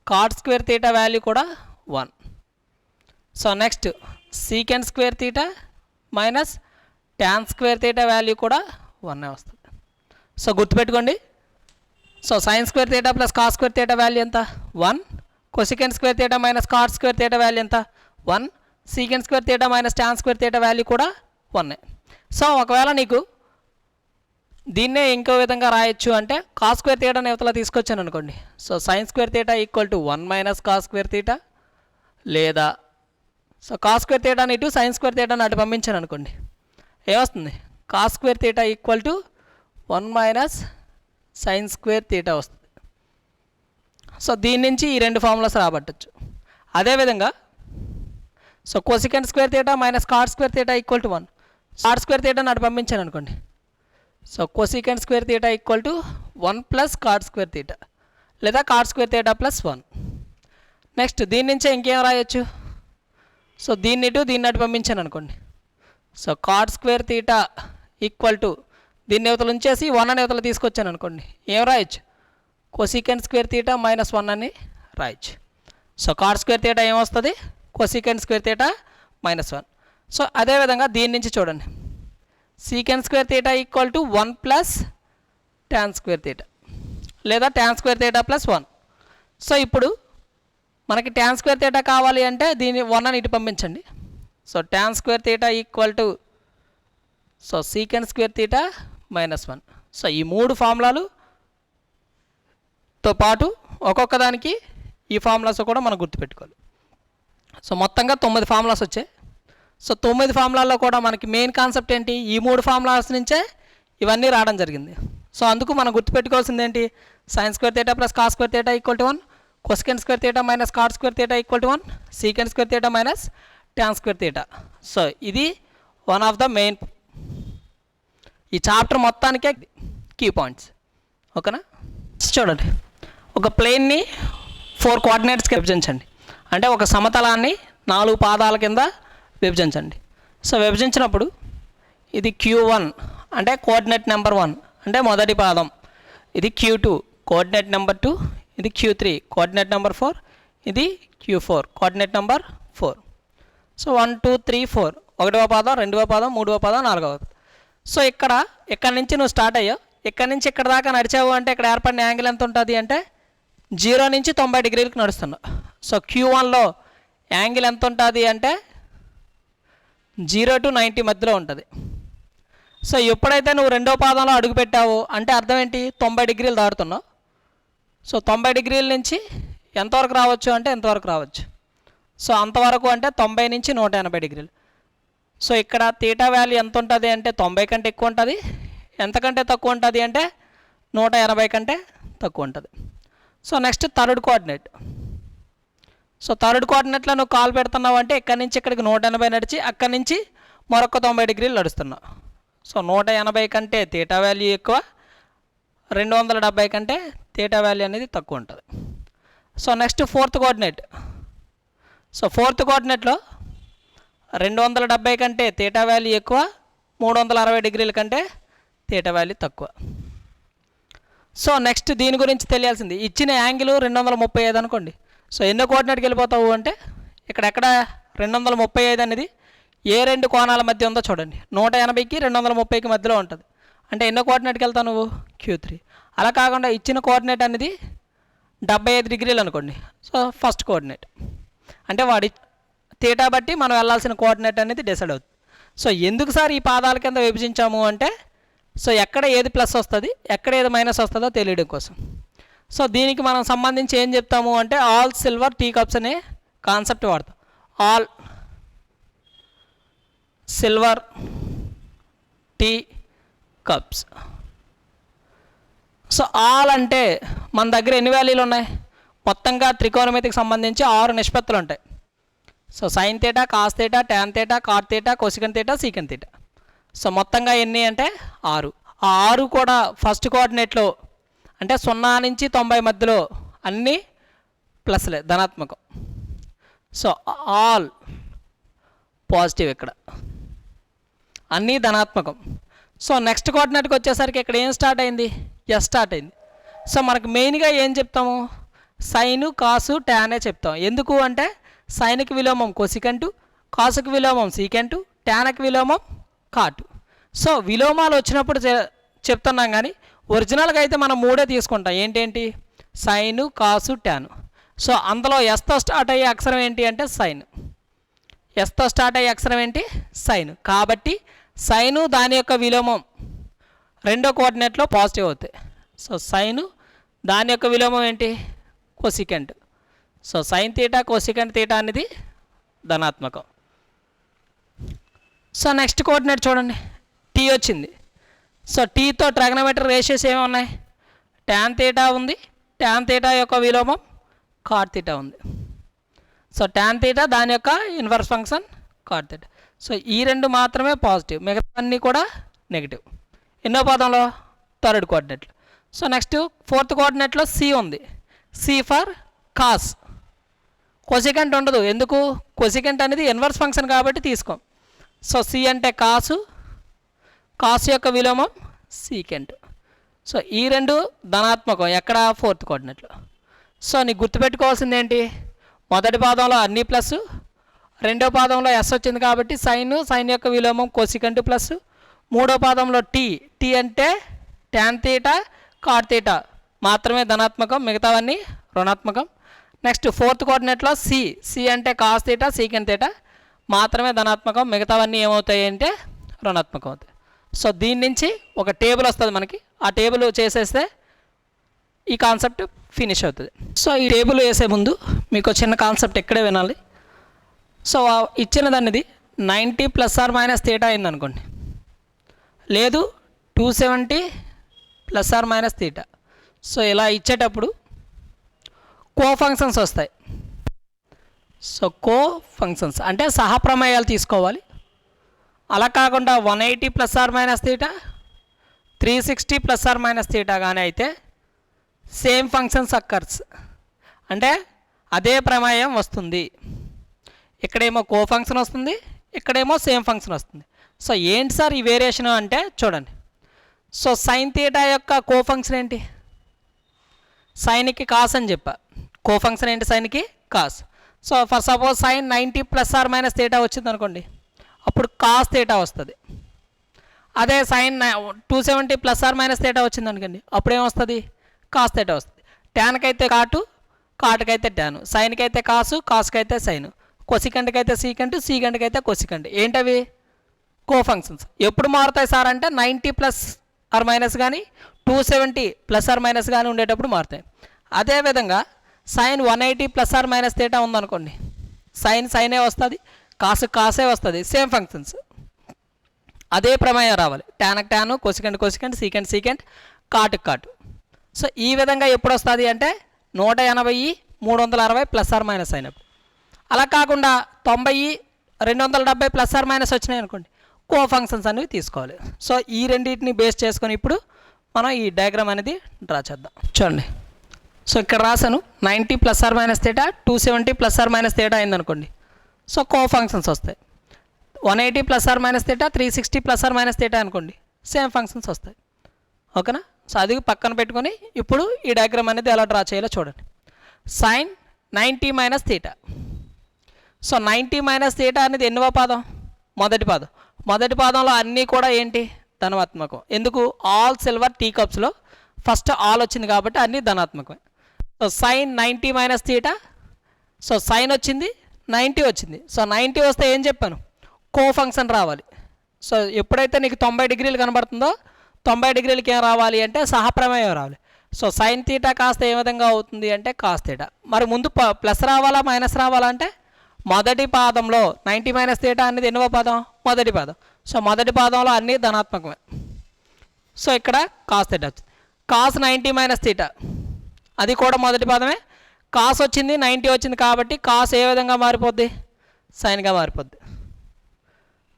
cot square theta value కూడా 1. So next secant square theta minus tan square theta value కూడా 1 వస్తుంది. So గుర్తుపెట్టుకోండి. So sin square theta plus cos square theta value ఎంత 1. Cosecant square theta minus cot square theta value ఎంత 1. Secant square theta minus tan square theta value కూడా 1. So ఒకవేళ నీకు దీన్నే ఇంకో విధంగా రాయొచ్చు అంటే కాస్ స్క్వేర్ తీటా యువతల తీసుకొచ్చాను అనుకోండి. So sin square theta equal to 1 minus cos square theta, లేదా సో కాస్ స్క్వేర్ తీటాని ఇటు sin స్క్వేర్ తీటాని అటు పంపించాను అనుకోండి, ఏమొస్తుంది cos square theta equal to 1 minus sin square theta వస్తుంది. సో దీని నుంచి ఈ 2 ఫార్ములాస్ రాబట్టచ్చు. అదేవిధంగా so cosecant square theta minus cot square theta equal to 1. Cot square తీటాని అటు పంపించాను అనుకోండి. So cosecant square theta equal to 1 plus cot square theta, లేదా cot square theta plus 1. Next దీని నుంచే ఇంకేం రాయొచ్చు. సో దీన్ని ఇటు దీన్ని అటు పంపించాను అనుకోండి. So cot square theta equal to దీన్ని యువతలు ఉంచేసి 1 అని యువతలు తీసుకొచ్చాను అనుకోండి, ఏం రాయొచ్చు కొసికెంట్ స్క్వేర్ తీటా మైనస్ 1 అని రాయొచ్చు. సో కాట్ స్క్వేర్ తీటా ఏమొస్తుంది cosecant square theta minus 1. So అదేవిధంగా దీని నుంచి చూడండి secant square theta equal to 1 plus tan square theta, లేదా tan square theta plus 1. So ఇప్పుడు మనకి ట్యాన్ స్క్వేర్ తీటా కావాలి అంటే దీన్ని 1 అని ఇటు పంపించండి. So tan square theta equal to so secant square theta minus 1. So ఈ 3 ఫార్ములాలుతో పాటు ఒక్కొక్క దానికి ఈ ఫార్ములాస్ కూడా మనం గుర్తుపెట్టుకోవాలి. సో మొత్తంగా 9 ఫార్ములాస్ వచ్చాయి. సో 9 ఫార్ములాల్లో కూడా మనకి మెయిన్ కాన్సెప్ట్ ఏంటి, ఈ 3 ఫార్ములాస్ నుంచే ఇవన్నీ రావడం జరిగింది. సో అందుకు మనం గుర్తుపెట్టుకోవాల్సింది ఏంటి, sin square theta plus cos square theta equal to 1, cosecant square theta minus cot square theta equal to 1, secant square theta minus tan square theta. So ఇది వన్ ఆఫ్ ద మెయిన్ ఈ chapter మొత్తానికే key points. ఓకేనా. చూడండి, ఒక ప్లేన్ని 4 కోఆర్డినేట్స్కి విభజించండి. అంటే ఒక సమతలాన్ని 4 పాదాల కింద విభజించండి. సో విభజించినప్పుడు ఇది Q1 అంటే కోఆర్డినేట్ నెంబర్ 1 అంటే మొదటి పాదం, ఇది Q2 కోఆర్డినేట్ నెంబర్ 2, ఇది Q3 కోఆర్డినేట్ నెంబర్ 4, ఇది Q4 కోఆర్డినేట్ నెంబర్ 4. సో 1 2 3 4 ఒకటవ పాదం, రెండవ పాదం, మూడవ పాదం, నాలుగవ పాదం. సో ఇక్కడ నుంచి నువ్వు స్టార్ట్ అయ్యావు, ఇక్కడ నుంచి ఇక్కడ దాకా నడిచావు అంటే ఇక్కడ ఏర్పడిన యాంగిల్ ఎంత ఉంటుంది అంటే 0 నుంచి 90 డిగ్రీలకు నడుస్తున్నావు. సో Q1లో యాంగిల్ ఎంత ఉంటుంది అంటే 0 to 90 మధ్యలో ఉంటుంది. సో ఎప్పుడైతే నువ్వు రెండో పాదంలో అడుగు పెట్టావో అంటే అర్థం ఏంటి, 90 డిగ్రీలు దాటుతున్నావు. సో 90 డిగ్రీల నుంచి ఎంతవరకు రావచ్చు అంటే ఎంతవరకు రావచ్చు. సో అంతవరకు అంటే 90 నుంచి 180 డిగ్రీలు. సో ఇక్కడ తీటా వాల్యూ ఎంత ఉంటుంది అంటే 90 కంటే ఎక్కువ ఉంటుంది, ఎంతకంటే తక్కువ ఉంటుంది అంటే 180 కంటే తక్కువ ఉంటుంది. So next third coordinate. So third కోఆర్డినేట్లో నువ్వు కాల్ పెడుతున్నావు అంటే ఇక్కడి నుంచి ఇక్కడికి 180 నడిచి అక్కడి నుంచి మరొక 90 డిగ్రీలు నడుస్తున్నావు. సో 180 కంటే తీటా వాల్యూ ఎక్కువ, 270 కంటే తీటా వాల్యూ అనేది తక్కువ ఉంటుంది. So next fourth coordinate. So fourth కోఆర్డినేట్లో 270 కంటే తీటా వాల్యూ ఎక్కువ, 360 డిగ్రీల కంటే తీటా వాల్యూ తక్కువ. సో నెక్స్ట్ దీని గురించి తెలియాల్సింది, ఇచ్చిన యాంగిల్ 235 అనుకోండి. సో ఎన్నో కోఆర్డినేట్కి వెళ్ళిపోతావు అంటే ఎక్కడ 235 అనేది ఏ 2 కోణాల మధ్య ఉందో చూడండి. 180కి 230కి మధ్యలో ఉంటుంది. అంటే ఎన్నో కోఆర్డినేట్కి వెళ్తావు నువ్వు Q3. అలా కాకుండా ఇచ్చిన కోఆర్డినేట్ అనేది 75 డిగ్రీలు అనుకోండి. సో ఫస్ట్ కోఆర్డినేట్ అంటే వాడి తీటా బట్టి మనం వెళ్ళాల్సిన కోఆర్డినేట్ అనేది డిసైడ్ అవుతుంది. సో ఎందుకు సార్ ఈ పాదాల కింద విభజించాము అంటే సో ఎక్కడ ఏది ప్లస్ వస్తుంది ఎక్కడ ఏది మైనస్ వస్తుందో తెలియడం కోసం. సో దీనికి మనం సంబంధించి ఏం చెప్తాము అంటే ఆల్ సిల్వర్ టీ కప్స్ అనే కాన్సెప్ట్ వాడతాం. All silver tea cups. So all అంటే మన దగ్గర ఎన్ని వాల్యూలు ఉన్నాయి, మొత్తంగా త్రికోణమితికి సంబంధించి 6 నిష్పత్తులు ఉంటాయి. So sine theta, cos theta, tan theta, cot theta, cosecant theta, secant theta. So మొత్తంగా ఎన్ని అంటే 6. ఆ 6 కూడా ఫస్ట్ కోఆర్డినేట్లో అంటే 0 నుంచి 90 మధ్యలో అన్నీ ప్లస్లే, ధనాత్మకం. సో ఆల్ పాజిటివ్, ఇక్కడ అన్నీ ధనాత్మకం. సో నెక్స్ట్ కోఆర్డినేట్కి వచ్చేసరికి ఇక్కడ ఏం స్టార్ట్ అయింది? ఎస్ స్టార్ట్ అయింది. సో మనకు మెయిన్గా ఏం చెప్తాము? సైను, కాసు, ట్యానే చెప్తాం. ఎందుకు అంటే సైన్కి విలోమం కొసికెంటు, కాసుకి విలోమం సీకెంటు, ట్యాన్కి విలోమం కాటు. సో విలోమాలు వచ్చినప్పుడు చెప్తున్నాం, కానీ ఒరిజినల్గా అయితే మనం 3 తీసుకుంటాం. ఏంటేంటి? సైను, కాసు, ట్యాను. సో అందులో ఎస్తో స్టార్ట్ అయ్యే అక్షరం ఏంటి అంటే సైన్. ఎస్తో స్టార్ట్ అయ్యే అక్షరం ఏంటి? సైన్. కాబట్టి సైను దాని యొక్క విలోమం రెండో కోఆర్డినేట్లో పాజిటివ్ అవుతాయి. సో సైను దాని యొక్క విలోమం ఏంటి? Cosecant. So sine theta, cosecant theta అనేది ధనాత్మకం. సో నెక్స్ట్ కోఆర్డినేట్ చూడండి, టీ వచ్చింది. సో టీతో ట్రాగ్నోమెట్రీ రేషియోస్ ఏమి ఉన్నాయి? ట్యాన్ తీటా ఉంది, ట్యాన్ తీటా యొక్క విలోమం కాట్ తీటా ఉంది. సో ట్యాన్ తీటా దాని యొక్క inverse function cot theta. So ఈ 2 మాత్రమే పాజిటివ్, మిగతా అన్నీ కూడా నెగిటివ్. ఎన్నో పదంలో? థర్డ్ కోఆర్డినేట్లో. సో నెక్స్ట్ ఫోర్త్ కోఆర్డినేట్లో సి ఉంది. C for cos. కొసికెంట్ ఉండదు. ఎందుకు? కొసికెంట్ అనేది ఇన్వర్స్ ఫంక్షన్ కాబట్టి తీసుకోం. సో సి అంటే కాసు, కాసు యొక్క విలోమం సీకెంట్. సో ఈ 2 ధనాత్మకం. ఎక్కడ? ఫోర్త్ కోఆర్డినేట్లో. సో నీకు గుర్తుపెట్టుకోవాల్సింది ఏంటి? మొదటి పాదంలో అన్నీ ప్లస్, రెండో పాదంలో ఎస్ వచ్చింది కాబట్టి సైన్, సైన్ యొక్క విలోమం కొసికెంట్ ప్లస్, మూడో పాదంలో టీ, టీ అంటే ట్యాన్ తీటా, కాట్ తీటా మాత్రమే ధనాత్మకం, మిగతావన్నీ రుణాత్మకం. నెక్స్ట్ ఫోర్త్ కోఆర్డినేట్లో సి, సి అంటే కాస్ తీటా, సీకెంట్ తీటా మాత్రమే ధనాత్మకం, మిగతావన్నీ ఏమవుతాయి అంటే రుణాత్మకం అవుతాయి. సో దీని నుంచి ఒక టేబుల్ వస్తుంది మనకి. ఆ టేబుల్ చేసేస్తే ఈ కాన్సెప్ట్ ఫినిష్ అవుతుంది. సో ఈ టేబుల్ వేసే ముందు మీకు చిన్న కాన్సెప్ట్ ఇక్కడే వినాలి. సో ఇచ్చిన దానిది 90 ± తీటా అయిందనుకోండి, లేదు 270 ± తీటా. సో ఇలా ఇచ్చేటప్పుడు కో ఫంక్షన్స్ వస్తాయి. సో కో ఫంక్షన్స్ అంటే సహప్రమేయాలు తీసుకోవాలి. అలా కాకుండా 180 ± తీటా, 360 ± తీటా కానీ అయితే సేమ్ ఫంక్షన్స్ అక్కర్స్ అంటే అదే ప్రమేయం వస్తుంది. ఇక్కడేమో కో ఫంక్షన్ వస్తుంది, ఇక్కడేమో సేమ్ ఫంక్షన్ వస్తుంది. సో ఏంటి సార్ ఈ వేరియేషన్ అంటే చూడండి. సో సైన్ తీటా యొక్క కో ఫంక్షన్ ఏంటి? సైన్కి కాస్ అని చెప్పా. కో ఫంక్షన్ ఏంటి? సైన్కి cos. So for suppose sine 90 ± theta వచ్చింది అనుకోండి, అప్పుడు కాస్ తీటా వస్తుంది. అదే సైన్ 270 ± తీటా వచ్చింది అనుకోండి, అప్పుడు ఏమొస్తుంది? కాస్ తీటా వస్తుంది. ట్యాన్కి అయితే కాటు, కాటుకైతే ట్యాను, సైన్కి అయితే కాసు, కాసుకి అయితే సైను, కొసికెంట్కి అయితే సీకెంట్, సీకెంట్కి అయితే కొసికెంట్. ఏంటవి? కో ఫంక్షన్స్. ఎప్పుడు మారుతాయి సార్ అంటే 90 ± కానీ 270 ± కానీ ఉండేటప్పుడు మారుతాయి. అదేవిధంగా సైన్ 180 ± తీటా ఉందనుకోండి, సైన్ సైనే వస్తుంది, కాసు కాసే వస్తుంది, సేమ్ ఫంక్షన్స్. అదే ప్రమేయం రావాలి. ట్యాన్కి tan, cosecant cosecant, secant secant, కాటుకి కాటు. సో ఈ విధంగా ఎప్పుడు వస్తుంది అంటే 180 360 ± అయినప్పుడు. అలా కాకుండా 90 270 ± వచ్చినాయి అనుకోండి, కో ఫంక్షన్స్ అనేవి తీసుకోవాలి. సో ఈ రెండింటిని బేస్ చేసుకొని ఇప్పుడు మనం ఈ డయాగ్రామ్ అనేది డ్రా చేద్దాం. చూడండి. సో ఇక్కడ రాశాను 90 ± తీటా, 270 ± తీటా అయిందనుకోండి, సో కో ఫంక్షన్స్ వస్తాయి. 180 ± తీటా, 360 ± తీటా అనుకోండి, సేమ్ ఫంక్షన్స్ వస్తాయి. ఓకేనా? సో అది పక్కన పెట్టుకొని ఇప్పుడు ఈ డయాగ్రామ్ అనేది ఎలా డ్రా చేయాలో చూడండి. Sign 90 - theta. సో 90 - తీటా అనేది ఎన్నవ పాదం? మొదటి పాదం. మొదటి పాదంలో అన్నీ కూడా ఏంటి? ధనాత్మకం. ఎందుకు? ఆల్ సిల్వర్ టీ కప్స్లో ఫస్ట్ ఆల్ వచ్చింది కాబట్టి అన్నీ ధనాత్మకమే. So sine 90 - theta. So sine వచ్చింది, 90 వచ్చింది. సో 90 వస్తే ఏం చెప్పాను? కో ఫంక్షన్ రావాలి. సో ఎప్పుడైతే నీకు 90 డిగ్రీలు కనబడుతుందో 90 డిగ్రీలకి ఏం రావాలి అంటే సహప్రమేయం రావాలి. సో సైన్ తీటా కాస్త ఏ విధంగా అవుతుంది అంటే కాస్ తీటా. మరి ముందు ప్లస్ రావాలా మైనస్ రావాలా అంటే మొదటి పాదంలో 90 - తీటా అనేది ఎన్నవ పాదం? మొదటి పాదం. సో మొదటి పాదంలో అన్నీ ధనాత్మకమే. సో ఇక్కడ కాస్ తీటా వచ్చింది. కాస్ 90 - తీటా అది కూడా మొదటి పాదమే. కాస్ వచ్చింది, 90 వచ్చింది కాబట్టి కాస్ ఏ విధంగా మారిపోద్ది? సైన్గా మారిపోద్ది.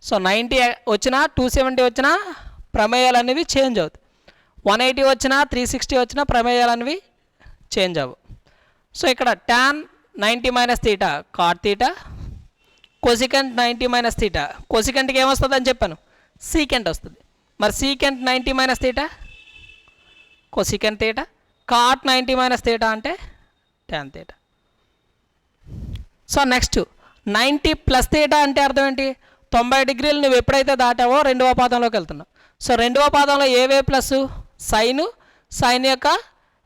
సో 90 వచ్చినా 270 వచ్చినా ప్రమేయాలు అనేవి చేంజ్ అవుతాయి. 180 వచ్చినా 360 వచ్చినా ప్రమేయాలు అనేవి చేంజ్ అవ్వవు. సో ఇక్కడ tan 90 minus theta cot theta, cosecant 90 minus theta, కొసికెంట్కి ఏమొస్తుంది అని చెప్పాను, సీకెంట్ వస్తుంది. మరి secant 90 minus theta cosecant theta, cot 90 minus theta అంటే tan theta. So next 90 plus theta అంటే అర్థం ఏంటి, 90 డిగ్రీలు నువ్వు ఎప్పుడైతే దాటావో రెండవ పాదంలోకి వెళ్తున్నావు. సో రెండవ పాదంలో ఏవే ప్లస్, సైన్ యొక్క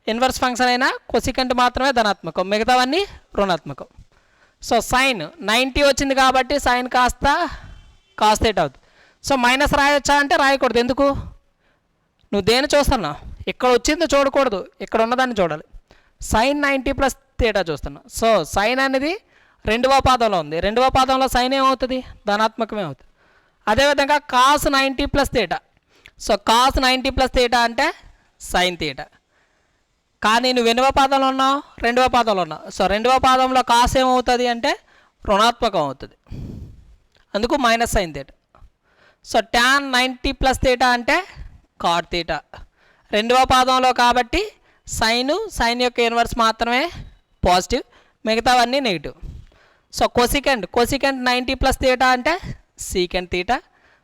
ఇన్వర్స్ ఫంక్షన్ అయినా కొసికెంట్ మాత్రమే ధనాత్మకం, మిగతావన్నీ రుణాత్మకం. సో సైన్ 90 వచ్చింది కాబట్టి సైన్ కాస్త కాస్ తీటా అవుతుంది. సో మైనస్ రాయొచ్చా అంటే రాయకూడదు. ఎందుకు, నువ్వు దేని చూస్తున్నావు, ఇక్కడ వచ్చింది చూడకూడదు, ఇక్కడ ఉన్నదాన్ని చూడాలి. సైన్ 90 ప్లస్ తీటా చూస్తున్నావు. సో సైన్ అనేది రెండవ పాదంలో ఉంది, రెండవ పాదంలో సైన్ ఏమవుతుంది, ధనాత్మకమే అవుతుంది. అదేవిధంగా cos 90 plus theta. So cos 90 plus theta అంటే సైన్ తీటా. కానీ నువ్వు ఎన్నవ పాదంలో ఉన్నావు, రెండవ పాదంలో ఉన్నావు. సో రెండవ పాదంలో కాస్ ఏమవుతుంది అంటే రుణాత్మకం అవుతుంది, అందుకు minus sign theta. So tan 90 plus theta అంటే కాట్ తీటా. రెండవ పాదంలో కాబట్టి సైన్ యొక్క ఇన్వర్స్ మాత్రమే పాజిటివ్, మిగతావన్నీ negative. So cosecant 90 plus theta అంటే సీకెంట్ తీటా.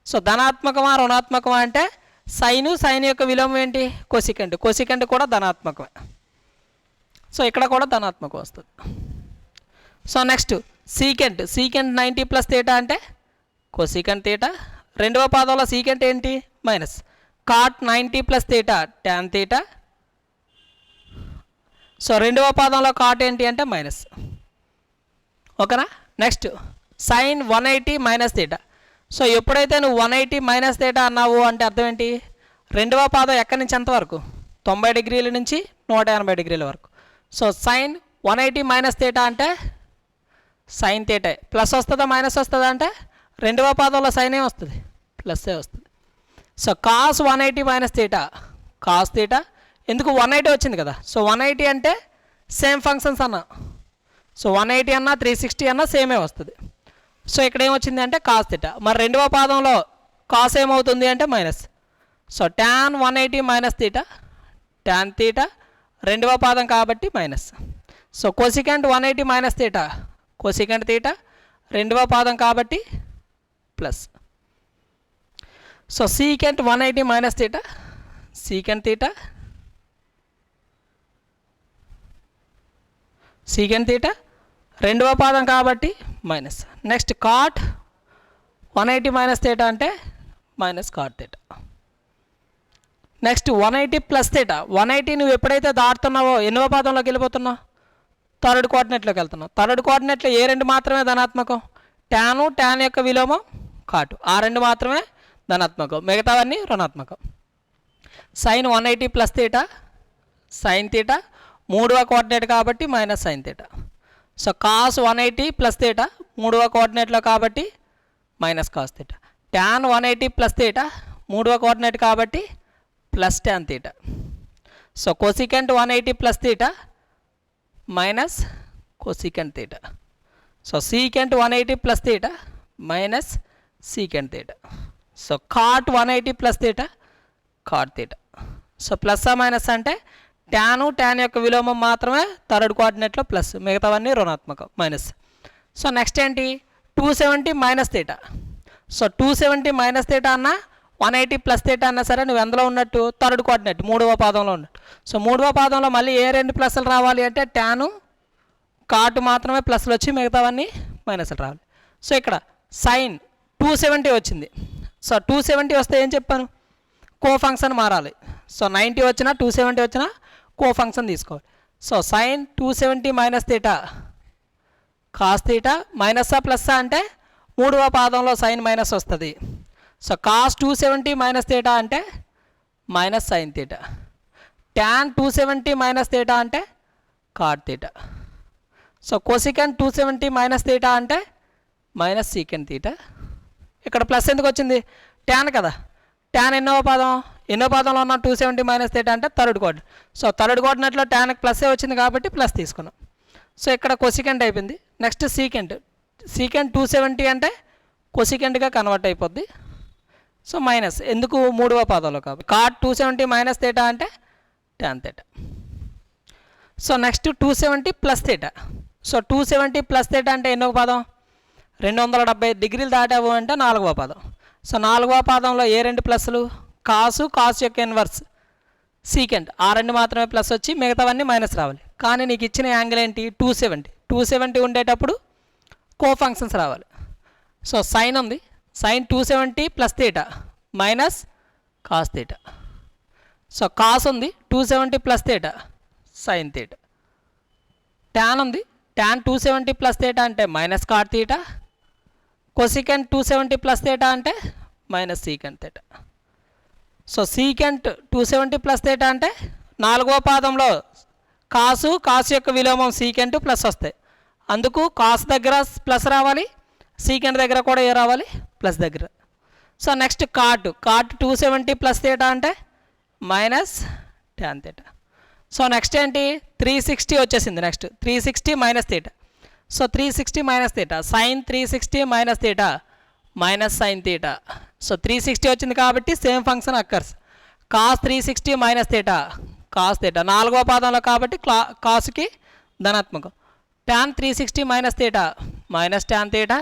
సో ధనాత్మకమా రుణాత్మకమా అంటే సైన్ యొక్క విలోమం ఏంటి, కొసికెంట్ కూడా ధనాత్మకమే. సో ఇక్కడ కూడా ధనాత్మకం వస్తుంది. So next secant 90 plus theta అంటే కొసికెంట్ తీటా. రెండవ పాదంలో సీకెంట్ ఏంటి, minus. Cot 90 plus theta tan theta. So రెండవ పాదంలో కాట్ ఏంటి అంటే మైనస్. ఓకేనా. Next sine 180 minus theta. So ఎప్పుడైతే నువ్వు 180 మైనస్ తీటా అన్నావు అంటే అర్థం ఏంటి, రెండవ పాదం ఎక్కడి నుంచి ఎంతవరకు, 90 డిగ్రీల నుంచి 180 డిగ్రీల వరకు. సో సైన్ 180 మైనస్ తీటా అంటే సైన్ తీటా. ప్లస్ వస్తుందా మైనస్ వస్తుందా అంటే రెండవ పాదంలో సైన్ ఏం వస్తుంది, ప్లస్సే వస్తుంది. So cos 180 minus theta cos theta. ఎందుకు 180 వచ్చింది కదా. సో 180 అంటే సేమ్ ఫంక్షన్స్ అన్న. సో 180 అన్నా 360 అన్నా సేమే వస్తుంది. సో ఇక్కడ ఏమొచ్చింది అంటే కాస్ తీటా. మరి రెండవ పాదంలో కాస్ ఏమవుతుంది అంటే minus. So tan 180 minus theta tan theta, రెండవ పాదం కాబట్టి minus. So cosecant 180 minus theta cosecant theta, రెండవ పాదం కాబట్టి plus. So secant 180 minus theta secant theta secant theta, రెండవ పాదం కాబట్టి minus. Next cot 180 minus theta అంటే minus cot theta. Next 180 plus theta. 180 నువ్వు ఎప్పుడైతే దాటుతున్నావో ఎన్నవ పాదంలోకి వెళ్ళిపోతున్నావు, థర్డ్ కోఆర్డినేట్లోకి వెళ్తున్నావు. థర్డ్ కోఆర్డినేట్లో ఏ రెండు మాత్రమే ధనాత్మకం, tan యొక్క విలోమం కాటు, ఆ రెండు మాత్రమే ధనాత్మకం, మిగతావన్నీ రుణాత్మకం. Sine 180 plus theta sine theta, మూడవ కోఆర్డినేట్ కాబట్టి minus sign theta. So cos 180 plus theta మూడవ కోఆర్డినేట్లో కాబట్టి minus cos theta. tan 180 plus theta మూడవ కోఆర్డినేట్ కాబట్టి plus tan theta. So cosecant 180 plus theta minus cosecant theta. So secant 180 plus theta minus secant theta. So cot 180 plus theta cot theta. So plus minus అంటే tan యొక్క విలోమం మాత్రమే third కోఆర్డినేట్లో plus, మిగతావన్నీ రుణాత్మకం minus. So next ఏంటి 270 minus theta. So 270 minus theta అన్న 180 plus theta అన్నా సరే నువ్వు ఎందులో ఉన్నట్టు, థర్డ్ కోఆర్డినేట్ మూడవ పాదంలో ఉన్నట్టు. సో మూడవ పాదంలో మళ్ళీ ఏ రెండు ప్లస్లు రావాలి అంటే tan కాటు మాత్రమే ప్లస్లు వచ్చి మిగతావన్నీ మైనస్లు రావాలి. సో ఇక్కడ సైన్ 270 వచ్చింది. సో 270 వస్తే ఏం చెప్పాను, కో ఫంక్షన్ మారాలి. సో 90 వచ్చినా 270 వచ్చినా కో ఫంక్షన్ తీసుకోవాలి. So sine 270 minus theta cos theta, మైనస్సా ప్లస్సా అంటే మూడవ పాదంలో సైన్ మైనస్ వస్తుంది. సో కాస్ 270 మైనస్ తీటా అంటే minus sign theta. tan 270 minus theta అంటే cot theta. So cosecant 270 minus theta అంటే మైనస్ సీకెంట్ తీటా. ఇక్కడ ప్లస్ ఎందుకు వచ్చింది, tan కదా. tan ఎన్నో పాదంలో ఉన్న 270 మైనస్ తీటా అంటే థర్డ్ కోఆర్డినేట్. సో థర్డ్ కోఆర్డినేట్లో tanకి ప్లస్సే వచ్చింది కాబట్టి ప్లస్ తీసుకున్నాం. సో ఇక్కడ కొసికెంట్ అయిపోయింది. నెక్స్ట్ సీకెంట్ సీకెంట్ 270 అంటే కొసికెంట్గా కన్వర్ట్ అయిపోద్ది. సో మైనస్ ఎందుకు మూడవ పాదంలో కాబట్టి కాట్ 270 మైనస్ థీటా అంటే tan theta. So next 270 plus theta. So 270 plus theta అంటే ఎన్నో పదం? 270 డిగ్రీలు దాటావు అంటే నాలుగవ పదం. సో నాలుగవ పాదంలో ఏ రెండు ప్లస్లు? కాసు యొక్క ఇన్వర్స్ సీకెంట్, ఆ రెండు మాత్రమే ప్లస్ వచ్చి మిగతావన్నీ మైనస్ రావాలి. కానీ నీకు ఇచ్చిన యాంగిల్ ఏంటి? 270 ఉండేటప్పుడు కో ఫంక్షన్స్ రావాలి. సో సైన్ ఉంది, sine 270 plus theta minus cos theta. So cos ఉంది 270 plus theta sine theta. Tan ఉంది, ట్యాన్ 270 ప్లస్ థీటా అంటే minus cot theta. Cosecant 270 plus theta అంటే minus secant theta. So secant 270 plus theta అంటే నాలుగవ పాదంలో కాసు యొక్క విలోమం సీకెంట్ ప్లస్ వస్తాయి. అందుకు కాస్ దగ్గర ప్లస్ రావాలి, సీకెంట్ దగ్గర కూడా ఏ రావాలి? ప్లస్ దగ్గర. So next cot 270 plus theta అంటే minus tan theta. So next ఏంటి? 360 వచ్చేసింది. Next 360 minus theta. So 360 minus theta sine 360 minus theta minus sine theta. So 360 వచ్చింది కాబట్టి same function occurs. Cos 360 minus theta cos theta నాలుగవ పాదంలో కాబట్టి కాసుకి ధనాత్మకం. tan 360 minus theta minus tan theta.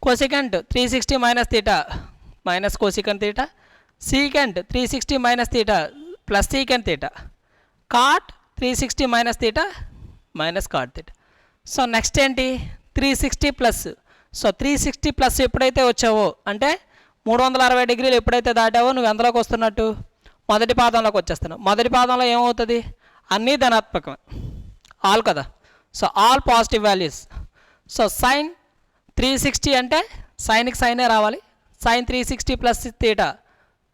Cosecant 360 minus theta minus cosecant theta. Secant 360 minus theta plus secant theta. Cot 360 minus theta minus cot theta. So next ఏంటి? 360 plus. So 360 plus ఎప్పుడైతే వచ్చావో అంటే 360 డిగ్రీలు ఎప్పుడైతే దాటావో నువ్వు ఎంతలోకి వస్తున్నట్టు? మొదటి పాదంలోకి వచ్చేస్తున్నావు. మొదటి పాదంలో ఏమవుతుంది? అన్నీ ధనాత్మకమే, ఆల్ కదా. So all positive values. So sine 360 అంటే సైన్కి సైనే రావాలి. Sine 360 plus theta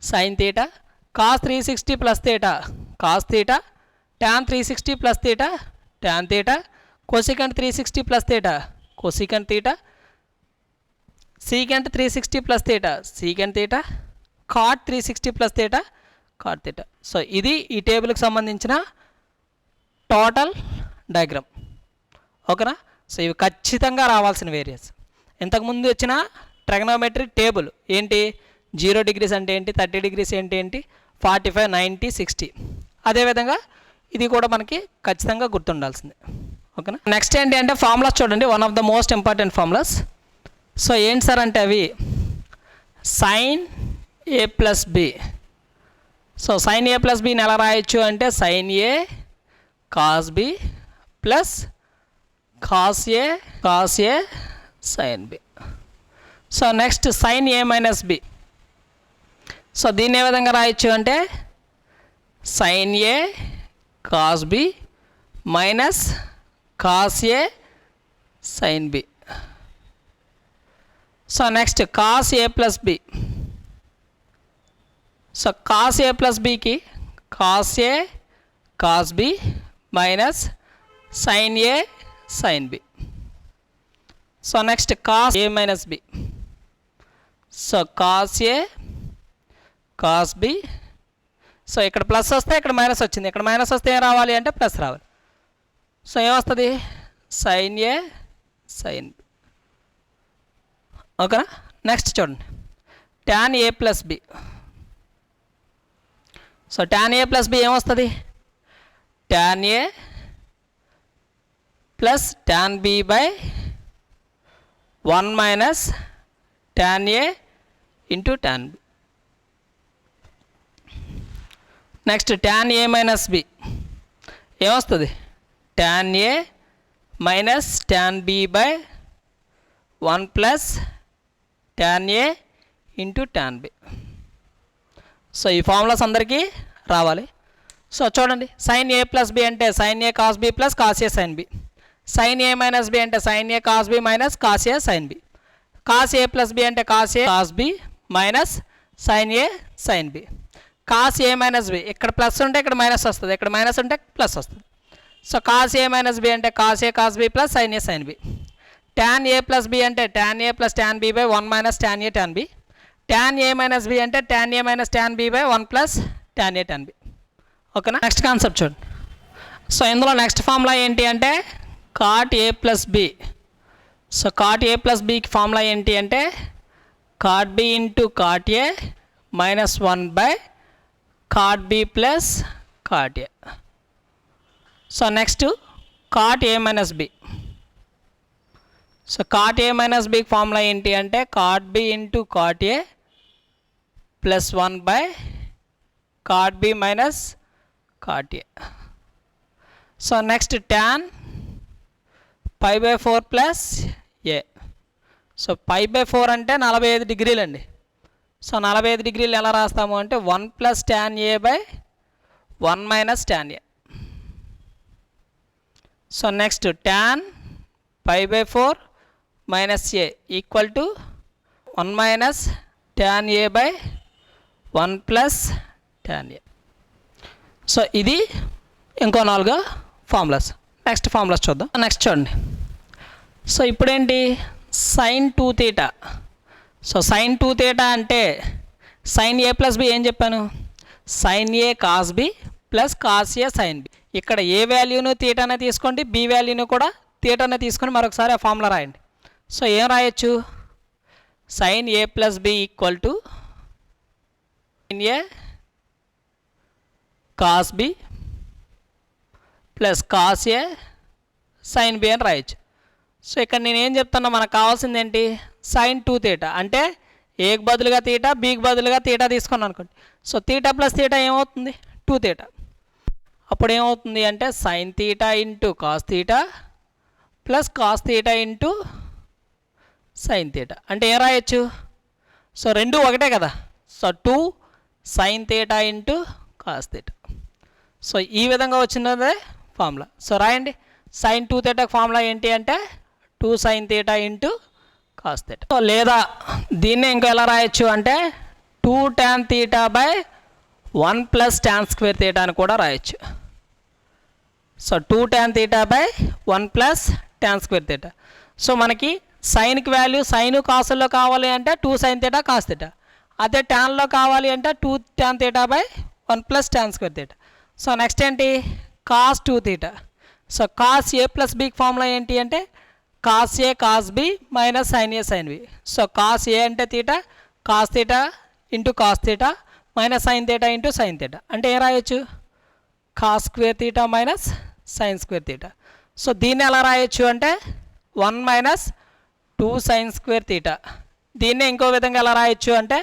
sine theta. Cos 360 plus theta cos theta. Tan 360 plus theta tan theta. Cosecant 360 plus theta cosecant theta. Secant 360 plus theta secant theta. Cot 360 plus theta cot theta. So ఇది ఈ టేబుల్కి సంబంధించిన total diagram. ఓకేనా? So ఇవి ఖచ్చితంగా రావాల్సిన variance. ఇంతకుముందు వచ్చిన trigonometry table ఏంటి? 0 డిగ్రీస్ అంటే ఏంటి, 30 డిగ్రీస్ ఏంటి, 45, 90, 60. అదేవిధంగా ఇది కూడా మనకి ఖచ్చితంగా గుర్తుండాల్సిందే. ఓకేనా? నెక్స్ట్ ఏంటి అంటే ఫార్ములాస్ చూడండి, one of the most important formulas. So ఏంటి సార్ అంటే అవి sine A plus B. So sine A plus బిని ఎలా రాయొచ్చు అంటే sign A cos B plus cos A sign B. So next sine A minus B. So దీన్ని ఏ విధంగా రాయొచ్చు అంటే sign A cos B minus cos A sign B. So next cos A plus B. So cos A plus బికి cos A cos B minus sign A sign B. So next cos A minus B. So cos A cos B. So ఇక్కడ plus వస్తే ఇక్కడ minus వచ్చింది, ఇక్కడ minus వస్తే ఏం రావాలి అంటే ప్లస్ రావాలి. సో ఏమొస్తుంది? Sine A sign B. ఓకేనా? నెక్స్ట్ చూడండి tan A plus B. So tan A plus B ఏమొస్తుంది? Tan A plus tan B by 1 minus tan A into tan B. Next tan A minus B ఏమొస్తుంది? Tan A minus tan B by 1 plus tan A into tan B. So ఈ formulas అందరికీ రావాలి. So చూడండి sine A plus B అంటే sign A cos B plus cos A sign B. Sin A minus B అంటే sign A cos B minus cos A sign B. Cos A plus B అంటే cos A cos B minus sign A sign B. Cos A minus B ఇక్కడ plus ఉంటే ఇక్కడ minus వస్తుంది, ఇక్కడ minus ఉంటే plus వస్తుంది. So cos A minus B అంటే cos A cos B plus sin A sign B. Tan A plus B అంటే tan A plus tan B by 1 minus tan A tan B. Tan A minus B అంటే tan A minus tan B by 1 plus tan A tan B. ఓకేనా? Next concept చూడండి. So ఇందులో next formula ఏంటి అంటే cot A plus B. So cot A plus బికి formula ఏంటి అంటే cot B into cot A minus 1 by cot B plus cot A. So next cot A minus B. So cot A minus బికి formula ఏంటి అంటే cot B into cot A plus 1 by cot B minus cot A. So next tan pi by 4 plus A. So pi by 4 అంటే 45 డిగ్రీలు అండి. So 45 డిగ్రీలు ఎలా రాస్తాము అంటే 1 plus tan A by 1 minus tan A. So next tan pi by 4 minus A equal to 1 minus tan A by 1 plus tan A. So ఇది ఇంకో 4 formulas. Next formulas చూద్దాం. నెక్స్ట్ చూడండి. సో ఇప్పుడేంటి sine 2 theta. So sine 2 theta అంటే sign A plus B ఏం చెప్పాను, sine A cos B plus cos A sign B. ఇక్కడ A వాల్యూను తీటానే తీసుకోండి, బి వాల్యూను కూడా తీటానే తీసుకొని మరొకసారి ఆ ఫార్ములా రాయండి. సో ఏం రాయొచ్చు, sine A plus B equal to sine A cos B plus cos A sign B అని రాయొచ్చు. సో ఇక్కడ నేను ఏం చెప్తున్నా, మనకు కావాల్సింది ఏంటి, సైన్ 2 తీటా అంటే ఏకి బదులుగా తీటా బికి బదులుగా తీటా తీసుకున్నాను అనుకోండి. సో తీటా ప్లస్ తీటా ఏమవుతుంది 2 తీటా. అప్పుడు ఏమవుతుంది అంటే sign theta into cos theta plus cos theta into sin theta అంటే ఏం రాయొచ్చు, సో రెండు ఒకటే కదా. So 2 sign theta into cos theta. So ఈ విధంగా వచ్చినదే ఫార్ములా. సో రాయండి, సైన్ 2 తీటాకి ఫార్ములా ఏంటి అంటే 2 sign theta into cos theta. So లేదా దీన్ని ఇంకా ఎలా రాయొచ్చు అంటే 2 tan theta by 1 plus tan square theta అని కూడా రాయొచ్చు. So 2 tan theta by 1 plus tan square theta. So మనకి సైన్కి వాల్యూ సైన్ కాసుల్లో కావాలి అంటే 2 సైన్ తీటా కాస్ తీటా. అదే ట్యాన్లో కావాలి అంటే 2 tan theta by 1 plus tan square theta. So next ఏంటి cos 2 theta. So cos A plus బికి ఫార్ములా ఏంటి అంటే cos A cos B minus sign A sign B. So cos A అంటే theta, cos theta into cos theta minus sign theta into sin theta అంటే ఏం రాయొచ్చు, cos square theta minus sin square theta. So దీన్ని ఎలా రాయొచ్చు అంటే 1 minus 2 sign square theta. దీన్నే ఇంకో విధంగా ఎలా రాయొచ్చు అంటే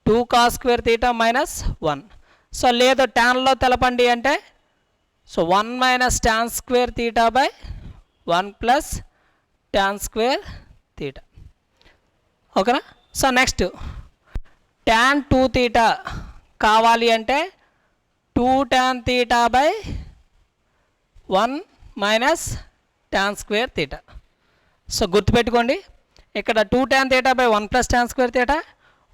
2 cos square theta minus 1. So లేదు ట్యాన్లో తెలపండి అంటే so 1 minus tan square theta by 1 plus tan square theta. ఓకేనా. సో నెక్స్ట్ ట్యాన్ 2 తీటా కావాలి అంటే 2 tan theta by 1 minus tan square theta. So గుర్తుపెట్టుకోండి, ఇక్కడ 2 tan theta by 1 plus tan square theta,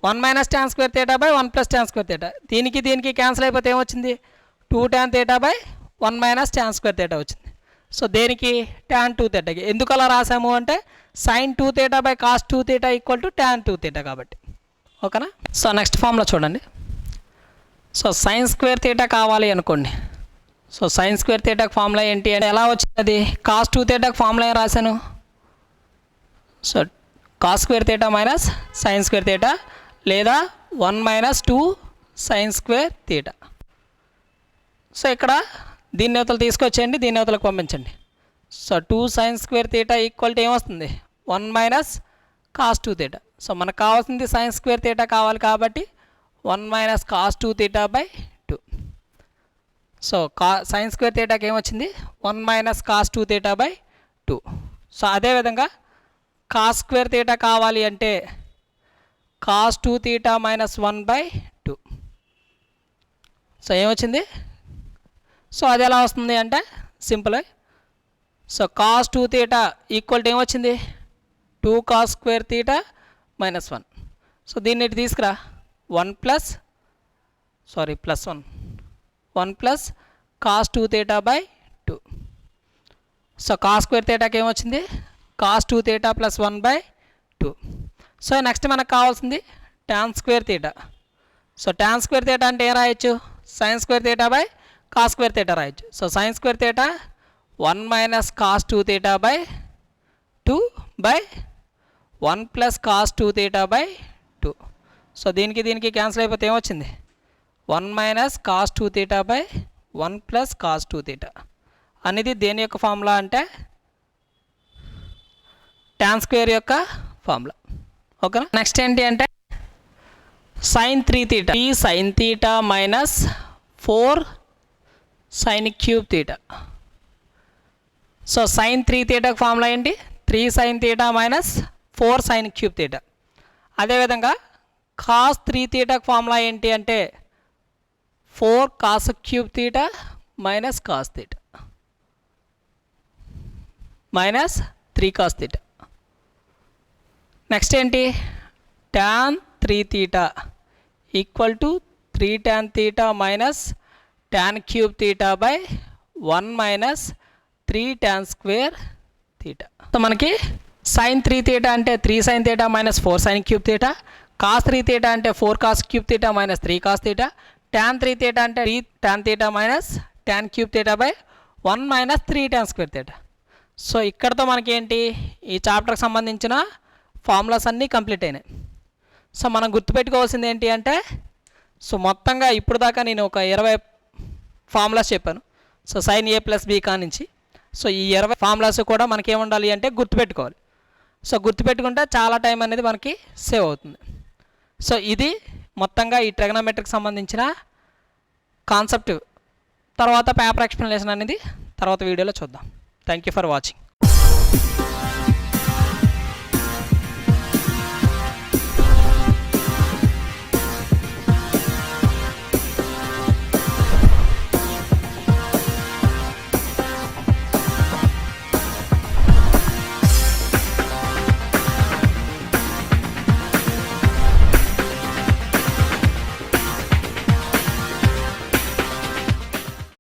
1 minus tan square theta by 1 plus tan square theta. దీనికి దీనికి cancel అయిపోతే ఏమొచ్చింది, 2 tan theta by 1 minus tan square theta వచ్చింది. So దేనికి tan 2 తీటాకి. ఎందుకు అలా రాసాము అంటే sine 2 theta by cos 2 theta equal to tan 2 theta కాబట్టి. ఓకేనా. సో నెక్స్ట్ ఫార్ములా చూడండి. సో సైన్ స్క్వేర్ తీటా కావాలి అనుకోండి. సో సైన్ స్క్వేర్ తీటాకి ఫార్ములా ఏంటి అంటే ఎలా వచ్చింది, కాస్ 2 తీటాకి ఫార్ములా ఏం రాశాను, so cos square theta minus sin square theta లేదా 1 minus 2 sign square theta. So ఇక్కడ దీన్ని అవతల తీసుకొచ్చేయండి, దీన్ని అవతలకు పంపించండి. So 2 sign square theta equal to ఏమొస్తుంది 1 మైనస్ కాస్ 2 తీటా. సో మనకు కావాల్సింది సైన్ స్క్వేర్ తీటా కావాలి కాబట్టి 1 minus cos 2 theta by 2. So sign square తీటాకి ఏమొచ్చింది 1 minus cos 2 theta by 2. So అదేవిధంగా కాస్ స్క్వేర్ తీటా కావాలి అంటే cos 2 theta minus 1 by 2. So ఏమొచ్చింది, సో అది ఎలా వస్తుంది అంటే simple. So cos 2 theta equal to ఏమొచ్చింది 2 కాస్ స్క్వేర్ తీటా మైనస్ 1. సో దీన్ని ఇటు తీసుకురా 1 plus 1 plus cos 2 theta by 2. So cos square తీటాకి ఏమొచ్చింది cos 2 theta plus 1 by 2. So next మనకు కావాల్సింది tan square theta. So tan square theta అంటే ఏం రాయొచ్చు, sin square theta by cos square theta రాయొచ్చు. So sign square theta 1 minus cos 2 theta by 1 plus cos 2 theta by 2. So దీనికి దీనికి cancel అయిపోతే ఏమొచ్చింది? 1 minus cos 2 theta by 1 plus cos 2 theta అనేది దేని యొక్క ఫార్ములా అంటే tan స్క్వేర్ యొక్క ఫార్ములా. ఓకేనా? నెక్స్ట్ ఏంటి అంటే sin 3 theta, 3 sin theta minus 4 sin cube theta. So sin 3 తీటాకు ఫార్ములా ఏంటి? 3 sin theta minus 4 sin cube theta. అదేవిధంగా కాస్ 3 తీటాకు ఫార్ములా ఏంటి అంటే 4 cos cube theta minus cos theta minus 3 cos theta. Next ఏంటి? tan 3 theta equal to 3 tan theta minus tan cube theta by 1 minus 3 tan square theta. So మనకి sign 3 theta అంటే 3 sin theta minus 4 sin cube theta, cos 3 theta అంటే 4 cos cube theta minus 3 cos theta, tan 3 theta అంటే 3 tan theta minus tan cube theta by 1 minus 3 tan square theta. So ఇక్కడతో మనకి ఏంటి? ఈ చాప్టర్కి సంబంధించిన formulas అన్నీ complete అయినాయి. సో మనం గుర్తుపెట్టుకోవాల్సింది ఏంటి అంటే సో మొత్తంగా ఇప్పుడు దాకా నేను ఒక 20 ఫార్ములాస్ చెప్పాను. So sine A plus B కానించి. సో ఈ 20 ఫార్ములాస్ కూడా మనకి ఏముండాలి అంటే గుర్తుపెట్టుకోవాలి. సో గుర్తుపెట్టుకుంటే చాలా టైం అనేది మనకి సేవ్ అవుతుంది. సో ఇది మొత్తంగా ఈ ట్రిగనోమెట్రీకి సంబంధించిన కాన్సెప్ట్. తర్వాత పేపర్ ఎక్స్ప్లెనేషన్ అనేది తర్వాత వీడియోలో చూద్దాం. Thank you for watching.